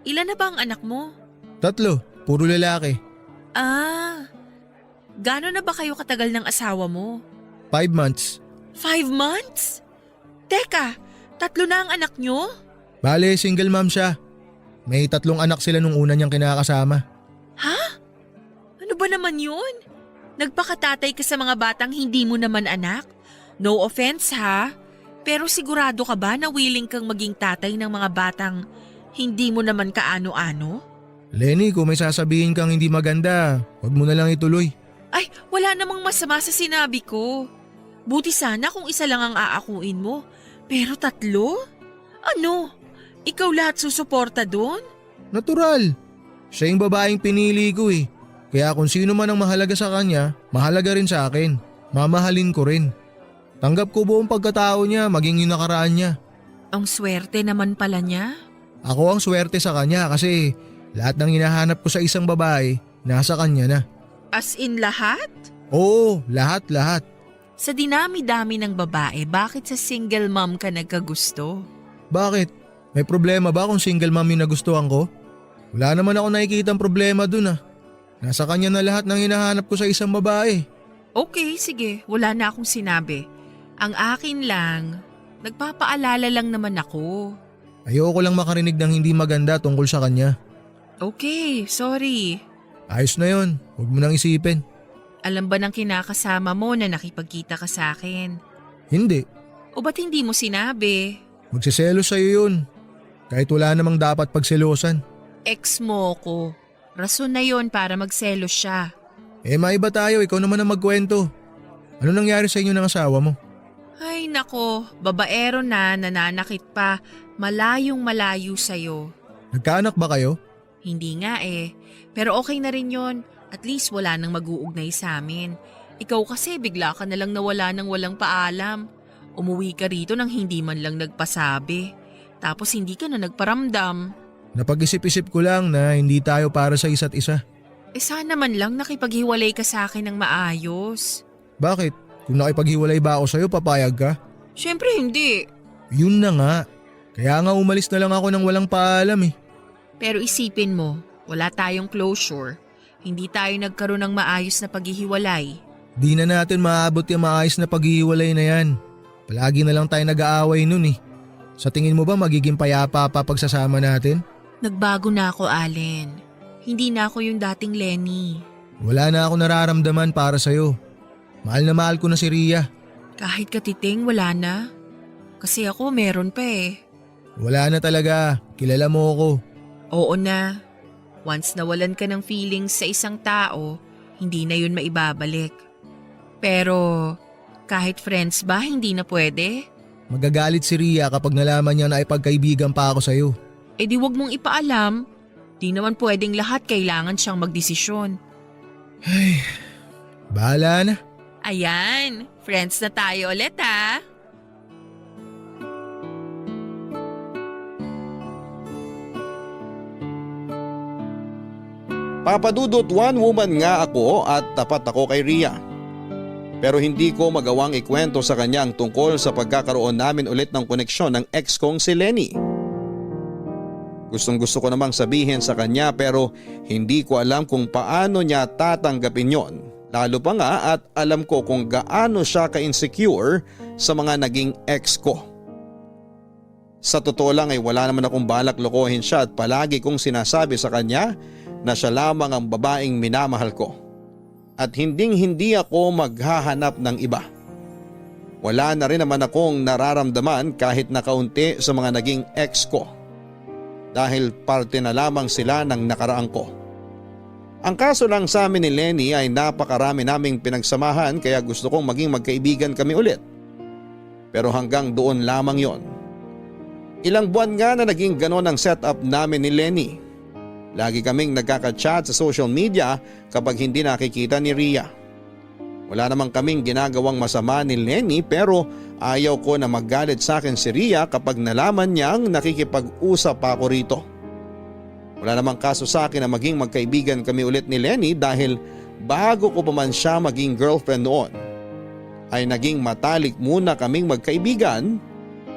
Ilan na ba ang anak mo? 3, puro lalaki. Ah, gano'n na ba kayo katagal ng asawa mo? 5 months. 5 months? Teka, 3 na ang anak nyo? Bale, single mom siya. May 3 anak sila nung una niyang kinakasama. Ha? Ano ba naman yun? Nagpakatatay ka sa mga batang hindi mo naman anak? No offense ha? Pero sigurado ka ba na willing kang maging tatay ng mga batang hindi mo naman kaano-ano? Lenny, kung may sasabihin kang hindi maganda, huwag mo na lang ituloy. Ay, wala namang masama sa sinabi ko. Buti sana kung isa lang ang aakuin mo. Pero 3? Ano? Ikaw lahat susuporta doon? Natural. Siya yung babaeng pinili ko eh. Kaya kung sino man ang mahalaga sa kanya, mahalaga rin sa akin. Mamahalin ko rin. Tanggap ko buong pagkatao niya, maging yung nakaraan niya. Ang swerte naman pala niya. Ako ang swerte sa kanya kasi lahat ng hinahanap ko sa isang babae, nasa kanya na. As in lahat? Oo, lahat. Sa dinami-dami ng babae, bakit sa single mom ka nagkagusto? Bakit? May problema ba kung single mom yung nagustuhan ko? Wala naman ako nakikitang problema dun ah. Nasa kanya na lahat ng hinahanap ko sa isang babae. Okay, sige. Wala na akong sinabi. Ang akin lang, nagpapaalala lang naman ako. Ayoko lang makarinig ng hindi maganda tungkol sa kanya. Okay, sorry. Ayos na yon, huwag mo nang isipin. Alam ba ng kinakasama mo na nakipagkita ka sa akin? Hindi, O ba't hindi mo sinabi? magsiselos sa'yo yun. Kahit wala namang dapat pagselosan. Ex mo ko. Rason na yon para magselos siya. Maiba tayo, ikaw naman ang magkwento. Ano nangyari sa inyo ng asawa mo? Ay nako, babaero na, nananakit pa, malayong malayo sa'yo. Nagkaanak ba kayo? Hindi nga eh, pero okay na rin yon. At least wala nang mag-uugnay sa amin. Ikaw kasi bigla ka na lang nawala nang walang paalam. Umuwi ka rito nang hindi man lang nagpasabi. Tapos hindi ka na nagparamdam. Napag-isip-isip ko lang na hindi tayo para sa isa't isa. Sana man lang nakipaghiwalay ka sa akin ng maayos. Bakit? Kung nakipaghiwalay ba ako sa'yo, papayag ka? Siyempre hindi. Yun na nga. Kaya nga umalis na lang ako nang walang paalam eh. Pero isipin mo, wala tayong closure. Hindi tayo nagkaroon ng maayos na paghihiwalay. Di na natin maabot yung maayos na paghihiwalay na yan. Palagi na lang tayo nag-aaway nun eh. Sa tingin mo ba magiging payapa pa pagsasama natin? Nagbago na ako, Allen. Hindi na ako yung dating Lenny. Wala na ako nararamdaman para sa'yo. Mahal na mahal ko na si Ria. Kahit katiting, wala na. Kasi ako meron pa eh. Wala na talaga. Kilala mo ako. Oo na. Once nawalan ka ng feelings sa isang tao, hindi na yun maibabalik. Pero kahit friends ba, hindi na pwede? Magagalit si Ria kapag nalaman niya na ipagkaibigan pa ako sa'yo. Eh di wag mong ipaalam. Di naman pwedeng lahat kailangan siyang magdesisyon. Ay, bahala na. Ayan, friends na tayo ulit ha. Papadudot, one woman nga ako at tapat ako kay Ria. Pero hindi ko magawang ikwento sa kanya ang tungkol sa pagkakaroon namin ulit ng koneksyon ng ex kong si Lenny. Gustong gusto ko namang sabihin sa kanya pero hindi ko alam kung paano niya tatanggapin yon. Lalo pa nga at alam ko kung gaano siya ka-insecure sa mga naging ex ko. Sa totoo lang ay wala naman akong balak lokohin siya at palagi kong sinasabi sa kanya na siya lamang ang babaeng minamahal ko. At hindi ako maghahanap ng iba. Wala na rin naman akong nararamdaman kahit na kaunti sa mga naging ex ko. Dahil parte na lamang sila ng nakaraan ko. Ang kaso lang sa amin ni Lenny ay napakarami naming pinagsamahan kaya gusto kong maging magkaibigan kami ulit. Pero hanggang doon lamang yon. Ilang buwan nga na naging ganon ang setup namin ni Lenny. Lagi kaming nagkaka-chat sa social media kapag hindi nakikita ni Ria. Wala namang kaming ginagawang masama ni Lenny pero ayaw ko na magalit sa akin si Ria kapag nalaman niyang nakikipag-usap pa ako rito. Wala namang kaso sa akin na maging magkaibigan kami ulit ni Lenny dahil bago ko pa man siya maging girlfriend noon ay naging matalik muna kaming magkaibigan.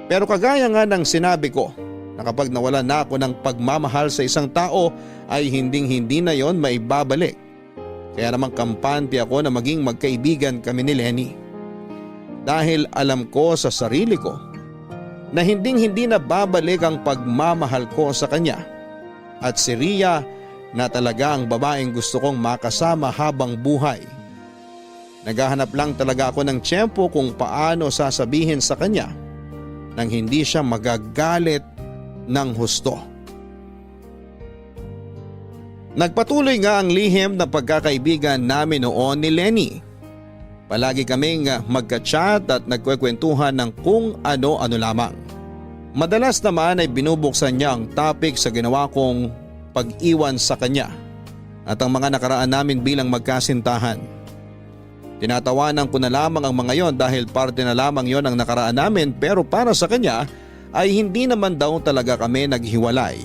Pero kagaya nga ng sinabi ko na kapag nawalan na ako ng pagmamahal sa isang tao ay hindi na yon maibabalik. Kaya namang kampante ako na maging magkaibigan kami ni Lenny. Dahil alam ko sa sarili ko na hindi na babalik ang pagmamahal ko sa kanya. At si Ria na talaga ang babaeng gusto kong makasama habang buhay. Naghahanap lang talaga ako ng tiyempo kung paano sasabihin sa kanya nang hindi siya magagalit ng husto. Nagpatuloy nga ang lihim na pagkakaibigan namin noon ni Lenny. Palagi kaming magka-chat at nagkwekwentuhan ng kung ano-ano lamang. Madalas naman ay binubuksan niya ang topic sa ginawa kong pag-iwan sa kanya at ang mga nakaraan namin bilang magkasintahan. Tinatawanan ko na lamang ang mga yon dahil parte na lamang yon ang nakaraan namin, pero para sa kanya ay hindi naman daw talaga kami naghiwalay.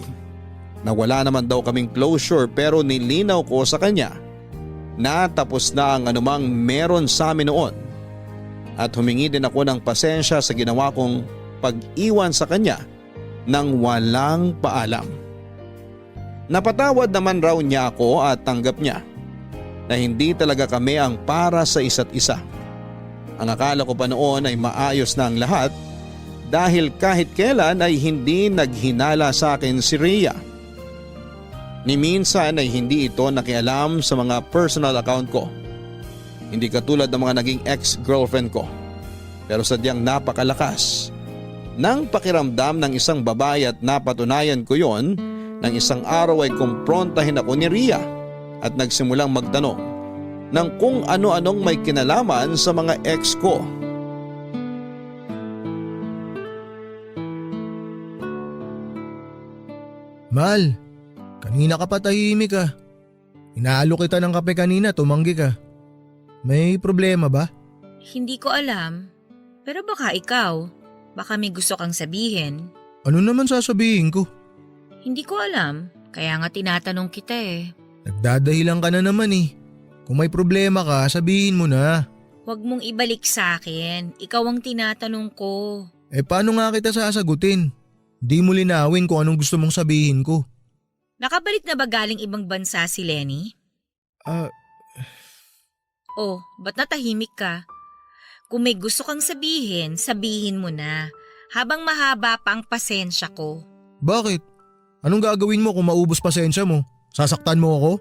Nawala naman daw kaming closure, pero nilinaw ko sa kanya na tapos na ang anumang meron sa amin noon at humingi din ako ng pasensya sa ginawa kong pag-iwan sa kanya nang walang paalam. Napatawad naman raw niya ako at tanggap niya na hindi talaga kami ang para sa isa't isa. Ang akala ko pa noon ay maayos na ang lahat dahil kahit kailan ay hindi naghinala sa akin si Rhea. Ni minsan ay hindi ito nakialam sa mga personal account ko. Hindi katulad ng mga naging ex-girlfriend ko. Pero sadyang napakalakas ng pakiramdam ng isang babae at napatunayan ko yon nang isang araw ay kumprontahin ako ni Rhea at nagsimulang magtanong ng kung ano-anong may kinalaman sa mga ex ko. Mahal, kanina ka pa tahimik ah. Inaalo kita ng kape kanina, tumanggi ka. May problema ba? Hindi ko alam. Pero baka ikaw. Baka may gusto kang sabihin. Ano naman sasabihin ko? Hindi ko alam. Kaya nga tinatanong kita eh. Nagdadahilan ka na naman eh. Kung may problema ka, sabihin mo na. Huwag mong ibalik sa akin. Ikaw ang tinatanong ko. Eh paano nga kita sasagutin? Di mo linawin kung anong gusto mong sabihin ko. Nakabalik na ba galing ibang bansa si Lenny? Oh, ba't natahimik ka? Kung may gusto kang sabihin, sabihin mo na. Habang mahaba pa ang pasensya ko. Bakit? Anong gagawin mo kung maubos pasensya mo? Sasaktan mo ako?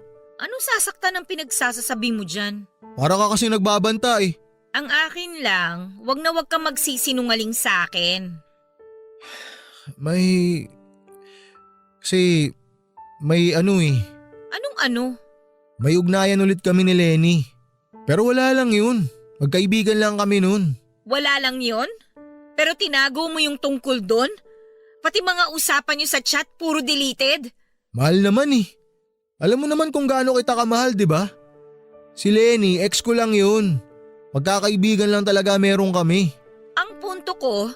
Anong sasaktan ang pinagsasasabi mo dyan? Para ka kasi nagbabanta eh. Ang akin lang, wag na wag kang magsisinungaling sa akin. May ano eh. Anong ano? May ugnayan ulit kami ni Lenny. Pero wala lang yun. Magkaibigan lang kami nun. Wala lang yon? Pero tinago mo yung tungkol doon? Pati mga usapan niyo sa chat puro deleted? Mahal naman eh. Alam mo naman kung gaano kita kamahal, di ba? Si Lenny, ex ko lang yun. Magkakaibigan lang talaga meron kami. Ang punto ko,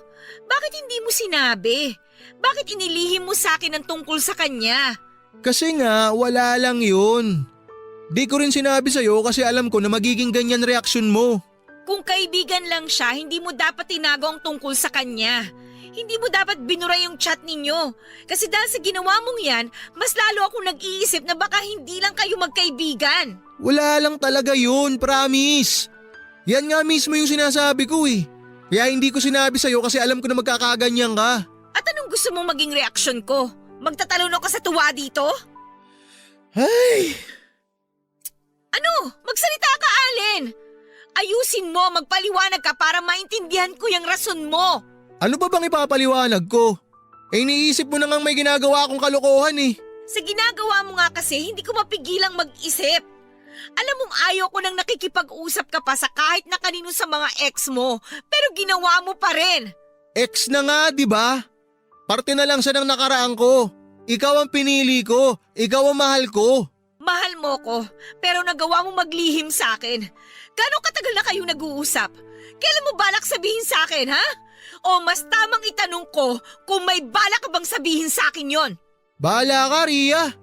bakit hindi mo sinabi? Bakit inilihim mo sa akin ang tungkol sa kanya? Kasi nga, wala lang yun. Di ko rin sinabi sa'yo kasi alam ko na magiging ganyan reaksyon mo. Kung kaibigan lang siya, hindi mo dapat tinago ang tungkol sa kanya. Hindi mo dapat binura yung chat ninyo. Kasi dahil sa ginawa mong yan, mas lalo akong nag-iisip na baka hindi lang kayo magkaibigan. Wala lang talaga yun, promise. Yan nga mismo yung sinasabi ko eh. Kaya hindi ko sinabi sa'yo kasi alam ko na magkakaganyan ka. At anong gusto mong maging reaksyon ko? Magtatalon ako sa tuwa dito? Ay! Ano? Magsalita ka, Allen! Ayusin mo, magpaliwanag ka para maintindihan ko yung rason mo. Ano ba bang ipapaliwanag ko? Eh iniisip mo na ngang may ginagawa akong kalokohan eh. Sa ginagawa mo nga kasi, hindi ko mapigilang mag-isip. Alam mong ayaw ko nang nakikipag-usap ka pa sa kahit na kanino sa mga ex mo, pero ginawa mo pa rin. Ex na nga, di ba? Parte na lang siya ng nakaraan ko. Ikaw ang pinili ko. Ikaw ang mahal ko. Mahal mo ko, pero nagawa mo maglihim sa akin. Gano'ng katagal na kayong nag-uusap? Kailan mo balak sabihin sa akin, ha? O mas tamang itanong ko kung may balak ka bang sabihin sa akin yon? Bahala ka, Rhea.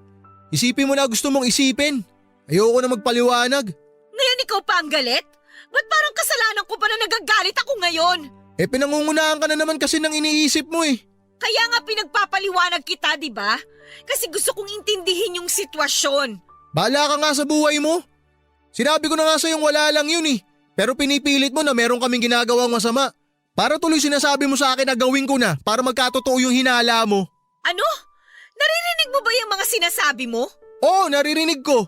Isipin mo na gusto mong isipin. Ayoko na magpaliwanag. Ngayon ikaw pa ang galit? Ba't parang kasalanan ko pa na nagagalit ako ngayon? Eh pinangungunahan ka na naman kasi ng iniisip mo eh. Kaya nga pinagpapaliwanag kita, di ba? Kasi gusto kong intindihin yung sitwasyon. Bahala ka nga sa buhay mo. Sinabi ko na nga sa'yong wala lang yun eh. Pero pinipilit mo na meron kaming ginagawang masama. Para tuloy sinasabi mo sa akin na gawin ko na para magkatotoo yung hinala mo. Ano? Naririnig mo ba yung mga sinasabi mo? Oo, naririnig ko.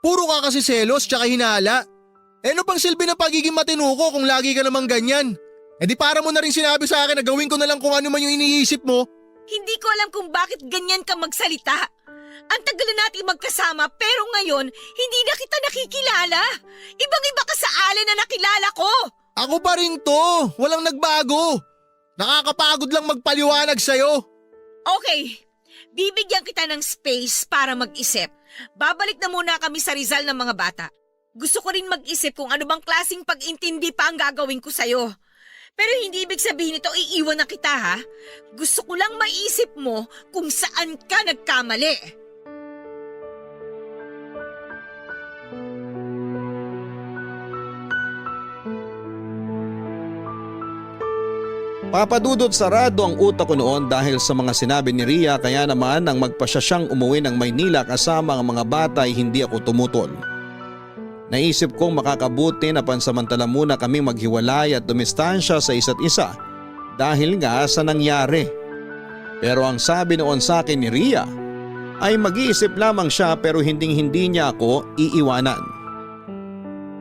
Puro ka kasi selos tsaka hinala. Eh ano pang silbi ng pagiging matino ko kung lagi ka namang ganyan? Eh di para mo na rin sinabi sa akin na gawin ko na lang kung ano man yung iniisip mo. Hindi ko alam kung bakit ganyan ka magsalita. Ang tagal na natin magkasama pero ngayon hindi na kita nakikilala. Ibang-iba ka sa Allen na nakilala ko. Ako pa rin to. Walang nagbago. Nakakapagod lang magpaliwanag sa'yo. Okay, bibigyan kita ng space para mag-isip. Babalik na muna kami sa Rizal ng mga bata. Gusto ko rin mag-isip kung ano bang klaseng pag-intindi pa ang gagawin ko sa'yo. Pero hindi ibig sabihin ito iiwan na kita ha. Gusto ko lang maisip mo kung saan ka nagkamali. Papadudot sarado ang utak ko noon dahil sa mga sinabi ni Ria, kaya naman nang magpasya siyang umuwi ng Maynila kasama ang mga bata ay hindi ako tumutol. Naisip kong makakabuti na pansamantala muna kami maghiwalay at dumistansya sa isa't isa dahil nga sa nangyari. Pero ang sabi noon sa akin ni Ria ay mag-iisip lamang siya pero hindi niya ako iiwanan.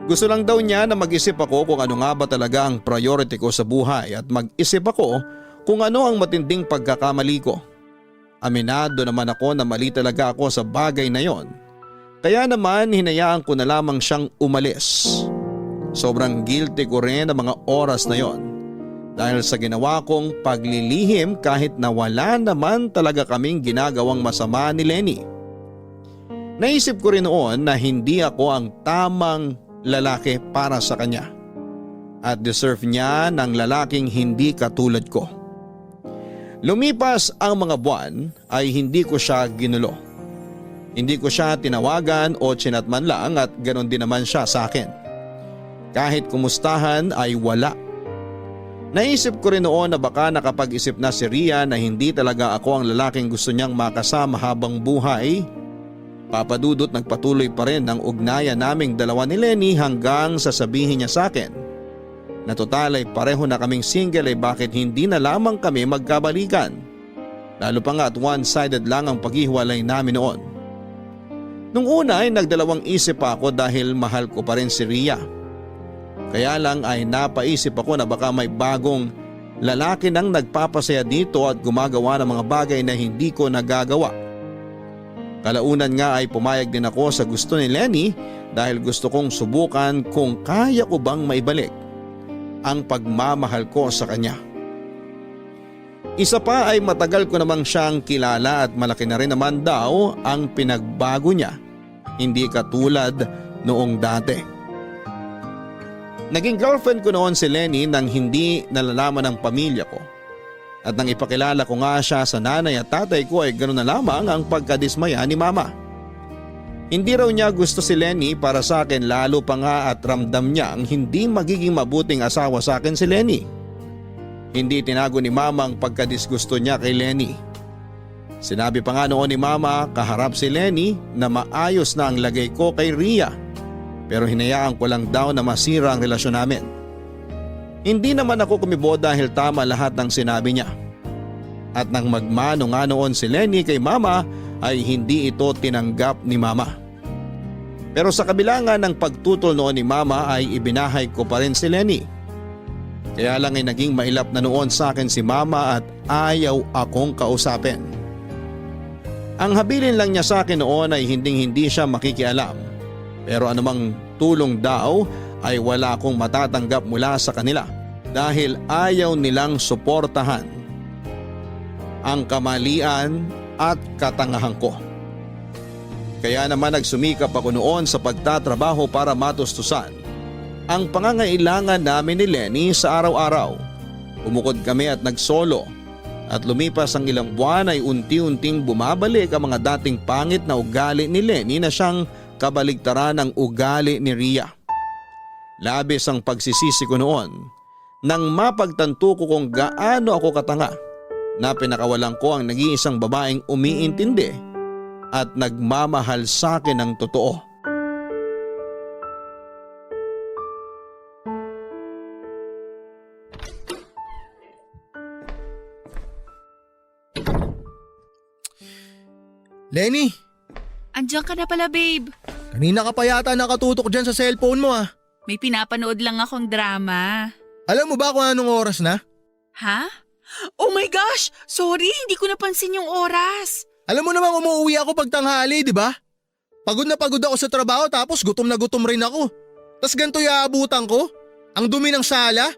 Gusto lang daw niya na mag-isip ako kung ano nga ba talaga ang priority ko sa buhay at mag-isip ako kung ano ang matinding pagkakamali ko. Aminado naman ako na mali talaga ako sa bagay na yon. Kaya naman hinayaan ko na lamang siyang umalis. Sobrang guilty ko rin ng mga oras na yon dahil sa ginawa kong paglilihim kahit na wala naman talaga kaming ginagawang masama ni Lenny. Naisip ko rin noon na hindi ako ang tamang lalaki para sa kanya at deserve niya ng lalaking hindi katulad ko. Lumipas ang mga buwan ay hindi ko siya ginulo. Hindi ko siya tinawagan o chinatman lang at ganon din naman siya sa akin. Kahit kumustahan ay wala. Naisip ko rin noon na baka nakapag-isip na si Ria na hindi talaga ako ang lalaking gusto niyang makasama habang buhay. Papadudot nagpatuloy pa rin ang ugnayan naming dalawa ni Lenny hanggang sasabihin niya sa akin na total ay pareho na kaming single ay bakit hindi na lamang kami magkabalikan. Lalo pa nga at one-sided lang ang paghiwalay namin noon. Nung una ay nagdalawang isip ako dahil mahal ko pa rin si Ria. Kaya lang ay napaisip ako na baka may bagong lalaki nang nagpapasaya dito at gumagawa ng mga bagay na hindi ko nagagawa. Kalaunan nga ay pumayag din ako sa gusto ni Lenny dahil gusto kong subukan kung kaya ko bang maibalik ang pagmamahal ko sa kanya. Isa pa ay matagal ko namang siyang kilala at malaki na rin naman daw ang pinagbago niya, hindi katulad noong dati. Naging girlfriend ko noon si Lenny nang hindi nalalaman ng pamilya ko. At nang ipakilala ko nga siya sa nanay at tatay ko ay ganoon na lamang ang pagkadismaya ni mama. Hindi raw niya gusto si Lenny para sa akin lalo pa nga at ramdam niya ang hindi magiging mabuting asawa sa akin si Lenny. Hindi tinago ni mama ang pagkadisgusto niya kay Lenny. Sinabi pa nga noon ni mama kaharap si Lenny na maayos na ang lagay ko kay Ria pero hinayaan ko lang daw na masira ang relasyon namin. Hindi naman ako kumibo dahil tama lahat ng sinabi niya. At nang magmano nga noon si Lenny kay mama ay hindi ito tinanggap ni mama. Pero sa kabila nga ng pagtutol noon ni mama ay ibinahay ko pa rin si Lenny. Kaya lang ay naging mailap na noon sa akin si mama at ayaw akong kausapin. Ang habilin lang niya sa akin noon ay hindi siya makikialam. Pero anumang tulong daw ay wala akong matatanggap mula sa kanila dahil ayaw nilang suportahan ang kamalian at katangahan ko. Kaya naman nagsumikap ako noon sa pagtatrabaho para matustusan ang pangangailangan namin ni Lenny sa araw-araw. Umukod kami at nagsolo at lumipas ang ilang buwan ay unti-unting bumabalik ang mga dating pangit na ugali ni Lenny na siyang kabaligtaran ng ugali ni Ria. Labis ang pagsisisi ko noon nang mapagtanto ko kung gaano ako katanga na pinakawalan ko ang nag-iisang babaeng umiintindi at nagmamahal sa akin ng totoo. Lenny, Andiyan ka na pala, babe. kanina ka pa yata nakatutok dyan sa cellphone mo ah. May pinapanood lang akong drama. Alam mo ba kung anong oras na? Ha? Oh my gosh! Sorry, hindi ko napansin yung oras. Alam mo namang umuwi ako pag tanghali, di ba? Pagod na pagod ako sa trabaho tapos gutom na gutom rin ako. Tas ganito yung ko? Ang dumi ng sala?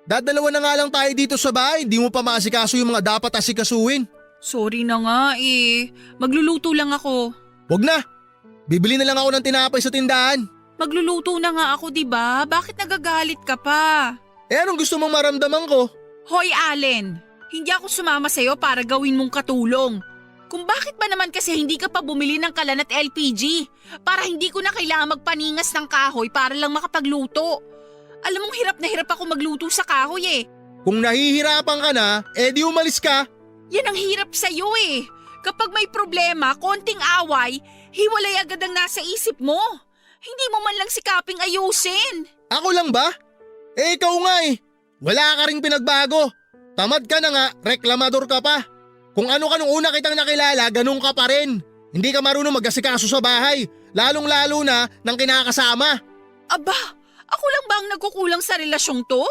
Dadalawa na nga lang tayo dito sa bahay, di mo pa maasikaso yung mga dapat asikasuin. Sorry na nga eh. Magluluto lang ako. Wag na! Bibili na lang ako ng tinapay sa tindahan. Magluluto na nga ako, di ba? Bakit nagagalit ka pa? Anong gusto mong maramdaman ko? Hoy Allen, hindi ako sumama sa'yo para gawin mong katulong. Kung bakit ba naman kasi hindi ka pa bumili ng kalan at LPG para hindi ko na kailangan magpaningas ng kahoy para lang makapagluto. Alam mong hirap na hirap ako magluto sa kahoy eh. Kung nahihirapan ka na, di umalis ka. Yan ang hirap sa'yo eh. Kapag may problema, konting away, hiwalay agad ang nasa isip mo. Hindi mo man lang sikaping ayusin. Ako lang ba? Ikaw nga eh. Wala ka ring pinagbago. Tamad ka na nga, reklamador ka pa. Kung ano ka nung una kitang nakilala, ganun ka pa rin. Hindi ka marunong mag-asikaso sa bahay, lalong-lalo na ng kinakasama. Aba, ako lang ba ang nagkukulang sa relasyong to?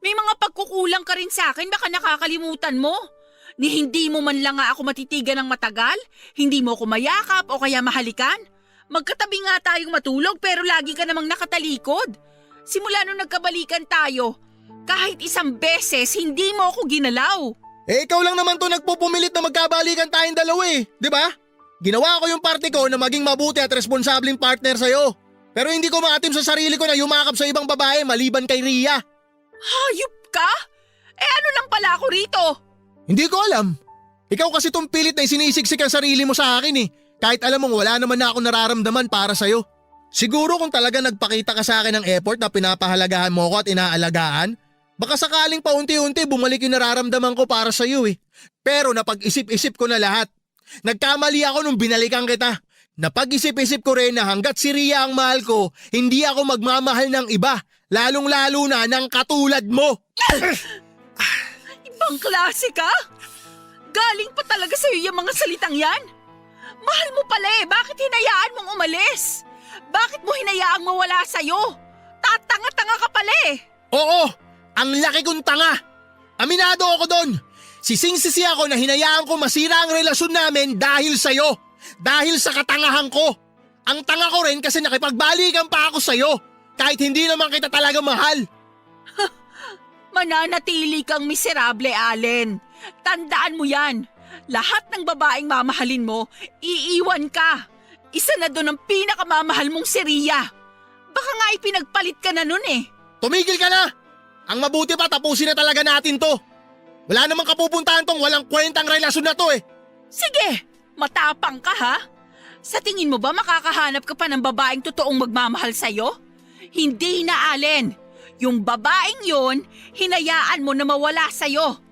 May mga pagkukulang ka rin sa akin, baka nakakalimutan mo. Ni hindi mo man lang nga ako matitigan ng matagal, hindi mo ako mayakap o kaya mahalikan. Magkatabi nga tayong matulog pero lagi ka namang nakatalikod. Simula nung nagkabalikan tayo, kahit isang beses hindi mo ako ginalaw. Ikaw lang naman to nagpupumilit na magkabalikan tayong dalawa eh, di ba? Ginawa ko yung parte ko na maging mabuti at responsableng partner sa'yo. Pero hindi ko maatim sa sarili ko na yumakap sa ibang babae maliban kay Ria. Hayop ka? Ano lang pala ako rito? Hindi ko alam. Ikaw kasi tong pilit na sinisiksik ang sarili mo sa akin eh. Kahit alam mong wala naman na ako nararamdaman para sa'yo. Siguro kung talaga nagpakita ka sa akin ng effort na pinapahalagahan mo ko at inaalagaan, baka sakaling paunti-unti bumalik yung nararamdaman ko para sa'yo eh. Pero napag-isip-isip ko na lahat. Nagkamali ako nung binalikan kita. Napag-isip-isip ko rin na hanggat si Ria ang mahal ko, hindi ako magmamahal ng iba. Lalong-lalo na ng katulad mo. Ibang klase ka? Galing pa talaga sa'yo yung mga salitang yan? Mahal mo pala eh, bakit hinayaan mong umalis? Bakit mo hinayaang mawala sa'yo? Tatanga-tanga ka pala eh. Oo, ang laki kong tanga. Aminado ako doon. Sising-sisi ako na hinayaan ko masira ang relasyon namin dahil sa'yo. Dahil sa katangahan ko. Ang tanga ko rin kasi nakipagbalikan pa ako sa'yo. Kahit hindi naman kita talaga mahal. Mananatili kang miserable, Allen. Tandaan mo yan. Lahat ng babaeng mamahalin mo, iiwan ka. Isa na doon ang pinakamamahal mong si Ria. Baka nga ipinagpalit ka na nun eh. Tumigil ka na! Ang mabuti pa tapusin na talaga natin to. Wala namang kapupuntahan tong walang kwentang relasyon na to eh. Sige, matapang ka ha? Sa tingin mo ba makakahanap ka pa ng babaeng totoong magmamahal sa'yo? Hindi na, Allen. Yung babaeng yon, hinayaan mo na mawala sa'yo.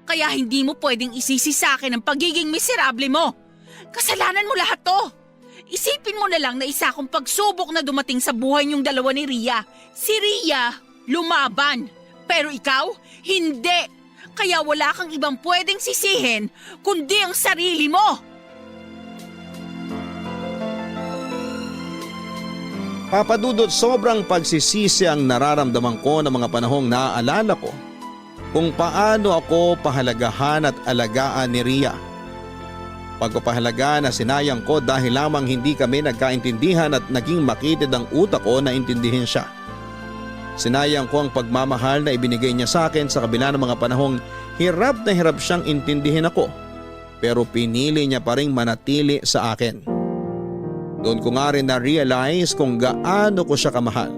Kaya hindi mo pwedeng isisi sa akin ang pagiging miserable mo. Kasalanan mo lahat to. Isipin mo na lang na isa akong pagsubok na dumating sa buhay niyong dalawa ni Ria. Si Ria, lumaban. Pero ikaw, hindi. Kaya wala kang ibang pwedeng sisihin kundi ang sarili mo. Papadudot, sobrang pagsisisi ang nararamdaman ko ng mga panahong naaalala ko kung paano ako pahalagahan at alagaan ni Ria. Pagpapahalaga na sinayang ko dahil lamang hindi kami nagkaintindihan at naging makitid ang utak ko na intindihin siya. Sinayang ko ang pagmamahal na ibinigay niya sa akin sa kabila ng mga panahong hirap na hirap siyang intindihin ako, pero pinili niya pa ring manatili sa akin. Doon ko nga rin na-realize kung gaano ko siya kamahal,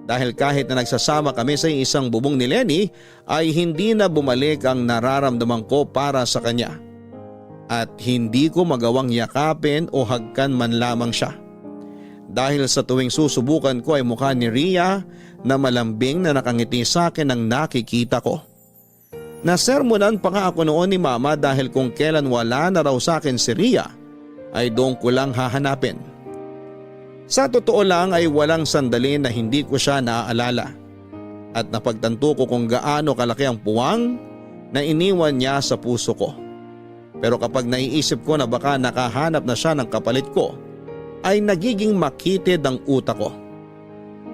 dahil kahit na nagsasama kami sa isang bubong ni Lenny ay hindi na bumalik ang nararamdaman ko para sa kanya. At hindi ko magawang yakapin o hagkan man lamang siya. Dahil sa tuwing susubukan ko ay mukha ni Ria na malambing na nakangiti sa akin ang nakikita ko. Nasermonan pa nga ako noon ni Mama dahil kung kailan wala na raw sa akin si Ria ay doon ko lang hahanapin. Sa totoo lang ay walang sandali na hindi ko siya naaalala. At napagtanto ko kung gaano kalaki ang puwang na iniwan niya sa puso ko. Pero kapag naiisip ko na baka nakahanap na siya ng kapalit ko, ay nagiging makitid ang utak ko.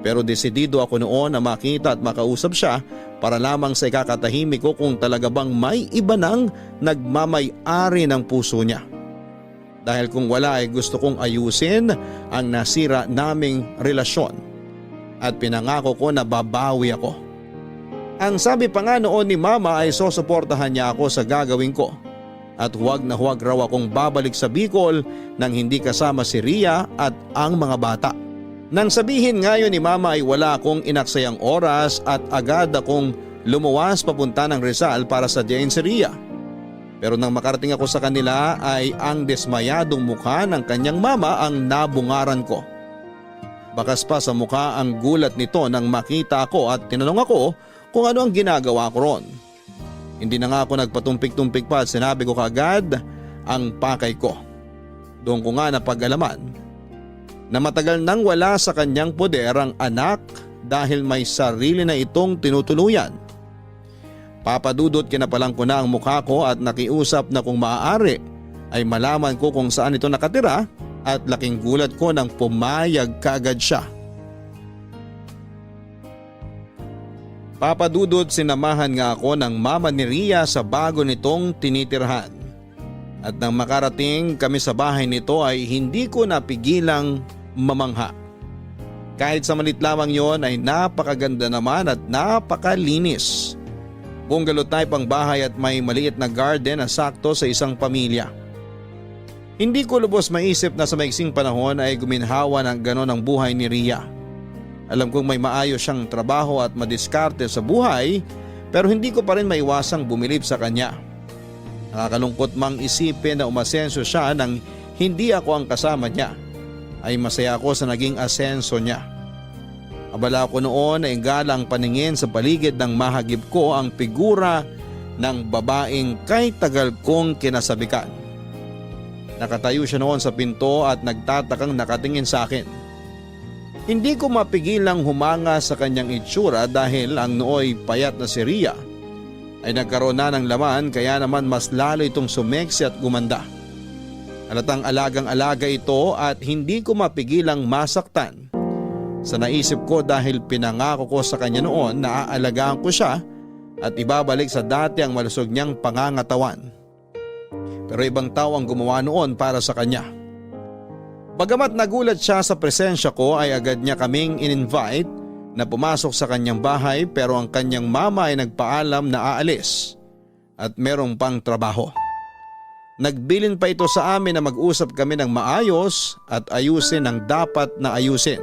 Pero desidido ako noon na makita at makausap siya para lamang sa ikakatahimik ko kung talaga bang may iba nang nagmamay-ari ng puso niya. Dahil kung wala ay gusto kong ayusin ang nasira naming relasyon at pinangako ko na babawi ako. Ang sabi pa nga noon ni Mama ay susuportahan niya ako sa gagawin ko at huwag na huwag raw akong babalik sa Bicol nang hindi kasama si Ria at ang mga bata. Nang sabihin ngayon ni Mama ay wala akong inaksayang oras at agad akong lumuwas papunta ng Rizal para sadyain si Ria. Pero nang makarating ako sa kanila ay ang desmayadong mukha ng kanyang mama ang nabungaran ko. Bakas pa sa mukha ang gulat nito nang makita ako at tinanong ako kung ano ang ginagawa ko ron. Hindi na nga ako nagpatumpik-tumpik pa at sinabi ko kaagad ang pakay ko. Doon ko nga napag-alaman na matagal nang wala sa kanyang poder ang anak dahil may sarili na itong tinutuluyan. Papadudot kinapalang ko na ang mukha ko at nakiusap na kung maaari ay malaman ko kung saan ito nakatira at laking gulat ko nang pumayag kaagad siya. Papadudot sinamahan nga ako ng mama ni Ria sa bago nitong tinitirhan. At nang makarating kami sa bahay nito ay hindi ko napigilang mamangha. Kahit sa malit lamang yon ay napakaganda naman at napakalinis. Bungalow type ang bahay at may maliit na garden na sakto sa isang pamilya. Hindi ko lubos maisip na sa maiksing panahon ay guminhawa ng ganon ang buhay ni Ria. Alam kong may maayos siyang trabaho at madiskarte sa buhay pero hindi ko pa rin maiwasang bumilib sa kanya. Nakakalungkot mang isipin na umasenso siya nang hindi ako ang kasama niya. Ay masaya ako sa naging asenso niya. Abala ko noon na galang paningin sa paligid ng mahagip ko ang figura ng babaeng kay tagal kong kinasabikan. Nakatayo siya noon sa pinto at nagtatakang nakatingin sa akin. Hindi ko mapigilang humanga sa kanyang itsura dahil ang nooy payat na si Ria ay nagkaroon na ng laman kaya naman mas lalo itong sumeksi at gumanda. Halatang alagang-alaga ito at hindi ko mapigilang masaktan. Sa naisip ko dahil pinangako ko sa kanya noon na aalagaan ko siya at ibabalik sa dati ang malusog niyang pangangatawan. Pero ibang tao ang gumawa noon para sa kanya. Bagamat nagulat siya sa presensya ko ay agad niya kaming in-invite na pumasok sa kanyang bahay pero ang kanyang mama ay nagpaalam na aalis at merong pang trabaho. Nagbilin pa ito sa amin na mag-usap kami ng maayos at ayusin ang dapat na ayusin.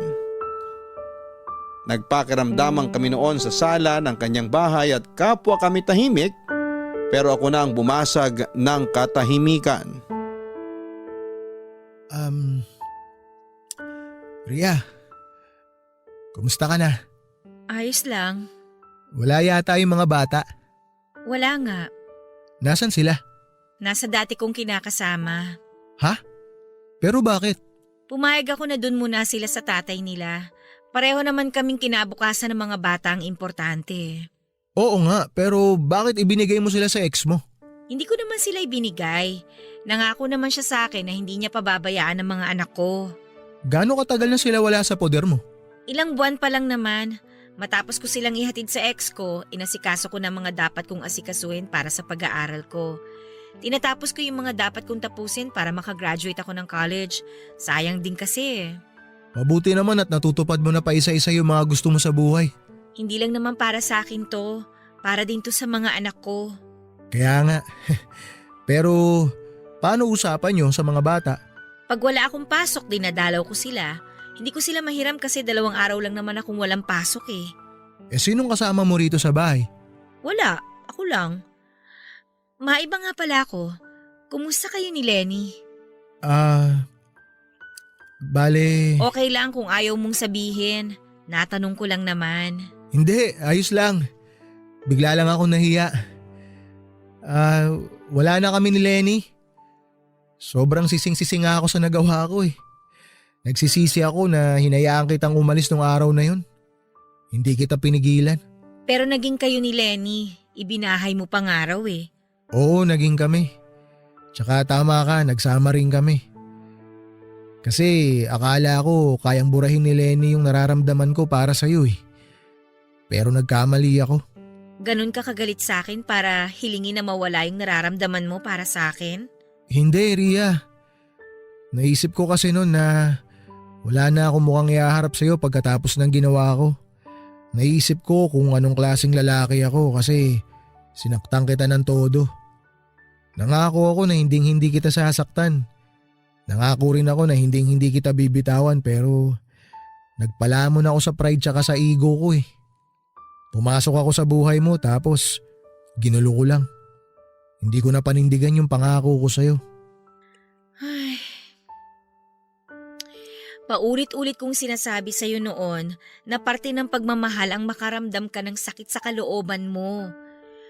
Nagpakiramdaman kami noon sa sala ng kanyang bahay at kapwa kami tahimik pero ako na ang bumasag ng katahimikan. Ria, kumusta ka na? Ayos lang. Wala yata yung mga bata. Wala nga. Nasaan sila? Nasa dati kong kinakasama. Ha? Pero bakit? Pumayag ako na dun muna sila sa tatay nila. Pareho naman kaming kinabukasan ng mga bata ang importante. Oo nga, pero bakit ibinigay mo sila sa ex mo? Hindi ko naman sila ibinigay. Nangako naman siya sa akin na hindi niya pababayaan ang mga anak ko. Gaano katagal na sila wala sa poder mo? Ilang buwan pa lang naman. Matapos ko silang ihatid sa ex ko, inasikaso ko na mga dapat kong asikasuhin para sa pag-aaral ko. Tinatapos ko yung mga dapat kong tapusin para makagraduate ako ng college. Sayang din kasi. Mabuti naman at natutupad mo na pa isa-isa yung mga gusto mo sa buhay. Hindi lang naman para sa akin to. Para din to sa mga anak ko. Kaya nga. Pero paano usapan nyo sa mga bata? Pag wala akong pasok, dinadalaw ko sila. Hindi ko sila mahiram kasi 2 araw lang naman akong walang pasok eh. Sinong kasama mo rito sa bahay? Wala, ako lang. Maiba nga pala ako. Kumusta kayo ni Lenny? Bale… Okay lang kung ayaw mong sabihin. Natanong ko lang naman. Hindi, ayos lang. Bigla lang ako nahiya. Wala na kami ni Lenny. Sobrang sising-sising nga ako sa nagawa ko eh. Nagsisisi ako na hinayaan kitang umalis nung araw na yun. Hindi kita pinigilan. Pero naging kayo ni Lenny. Ibinahay mo pang araw eh. Oo, naging kami. Tsaka tama ka, nagsama rin kami. Kasi akala ko kayang burahin ni Lenny yung nararamdaman ko para sa'yo eh. Pero nagkamali ako. Ganun ka kagalit sa akin para hilingin na mawala yung nararamdaman mo para sa akin? Hindi, Ria. Naisip ko kasi noon na wala na akong mukhang iaharap sa'yo pagkatapos ng ginawa ko. Naisip ko kung anong klaseng lalaki ako kasi sinaktan kita ng todo. Nangako ako na hindi kita sasaktan. Nangako rin ako na hindi kita bibitawan pero nagpalamon ako sa pride tsaka sa ego ko eh. Pumasok ako sa buhay mo tapos ginulo ko lang. Hindi ko na panindigan yung pangako ko sa'yo. Ay. Paulit-ulit kong sinasabi sa'yo noon na parte ng pagmamahal ang makaramdam ka ng sakit sa kalooban mo.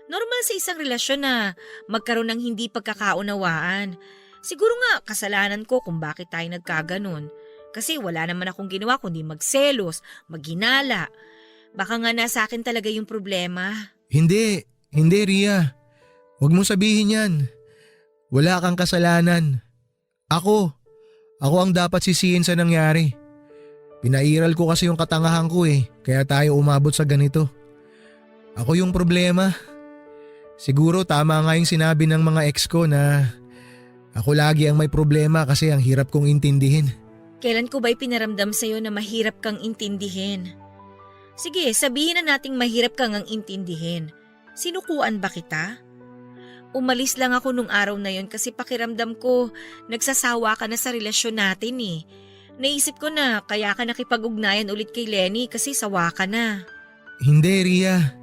Normal sa isang relasyon na magkaroon ng hindi pagkakaunawaan. Siguro nga kasalanan ko kung bakit tayo nagkaganon. Kasi wala naman akong ginawa kundi magselos, maghinala. Baka nga nasa akin talaga yung problema. Hindi Ria. Huwag mong sabihin yan. Wala kang kasalanan. Ako ang dapat sisihin sa nangyari. Pinairal ko kasi yung katangahan ko eh, kaya tayo umabot sa ganito. Ako yung problema. Siguro tama nga yung sinabi ng mga ex ko na ako lagi ang may problema kasi ang hirap kong intindihin. Kailan ko ba'y pinaramdam sa'yo na mahirap kang intindihin? Sige, sabihin na nating mahirap kang ang intindihin. Sinukuan ba kita? Umalis lang ako nung araw na yon kasi pakiramdam ko nagsasawa ka na sa relasyon natin eh. Naisip ko na kaya ka nakipag-ugnayan ulit kay Lenny kasi sawa ka na. Hindi Ria.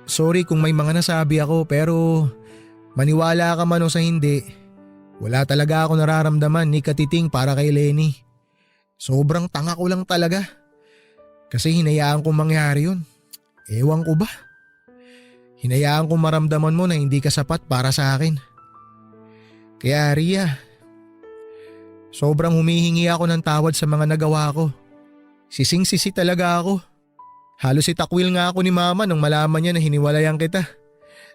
Sorry kung may mga nasabi ako pero maniwala ka man o sa hindi. Wala talaga ako nararamdaman ni katiting para kay Lenny. Sobrang tanga ko lang talaga. Kasi hinayaan kong mangyari yun. Ewan ko ba? Hinayaan kong maramdaman mo na hindi ka sapat para sa akin. Kaya Ria, sobrang humihingi ako ng tawad sa mga nagawa ko. Sising-sisi talaga ako. Halos itakwil nga ako ni Mama nung malaman niya na hiniwalayan kita.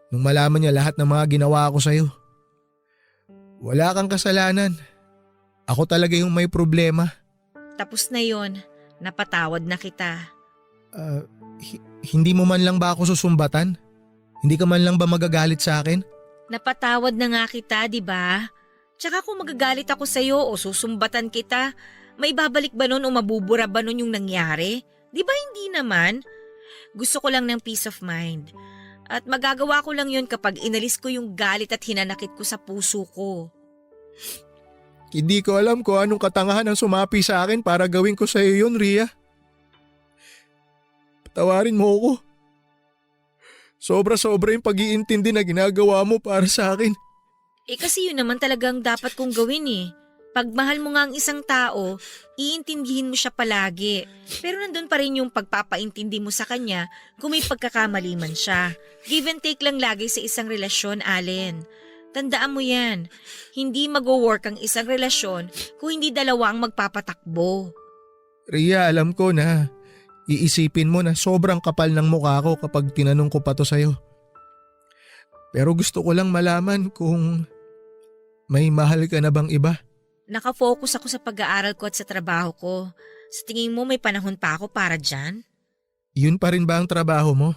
Nung malaman niya lahat ng mga ginawa ko sa'yo. Wala kang kasalanan. Ako talaga yung may problema. Tapos na yon, napatawad na kita. Hindi mo man lang ba ako susumbatan? Hindi ka man lang ba magagalit sa akin? Napatawad na nga kita, di ba? Tsaka kung magagalit ako sa'yo o susumbatan kita, may babalik ba nun o mabubura ba nun yung nangyari? Di ba hindi naman? Gusto ko lang ng peace of mind. At magagawa ko lang yun kapag inalis ko yung galit at hinanakit ko sa puso ko. Hindi ko alam kung anong katangahan ang sumapi sa akin para gawin ko sa iyo yun, Ria. Patawarin mo ako. Sobra-sobra yung pag-iintindi na ginagawa mo para sa akin. Kasi yun naman talagang dapat kong gawin eh. Pag mahal mo nga ang isang tao, iintindihin mo siya palagi. Pero nandun pa rin yung pagpapaintindi mo sa kanya kung may pagkakamali man siya. Give and take lang lagi sa isang relasyon, Allen. Tandaan mo yan, hindi mag-work ang isang relasyon kung hindi dalawa ang magpapatakbo. Ria, alam ko na iisipin mo na sobrang kapal ng mukha ko kapag tinanong ko pa to sa'yo. Pero gusto ko lang malaman kung may mahal ka na bang iba. Nakafocus ako sa pag-aaral ko at sa trabaho ko. Sa tingin mo may panahon pa ako para dyan? Yun pa rin ba ang trabaho mo?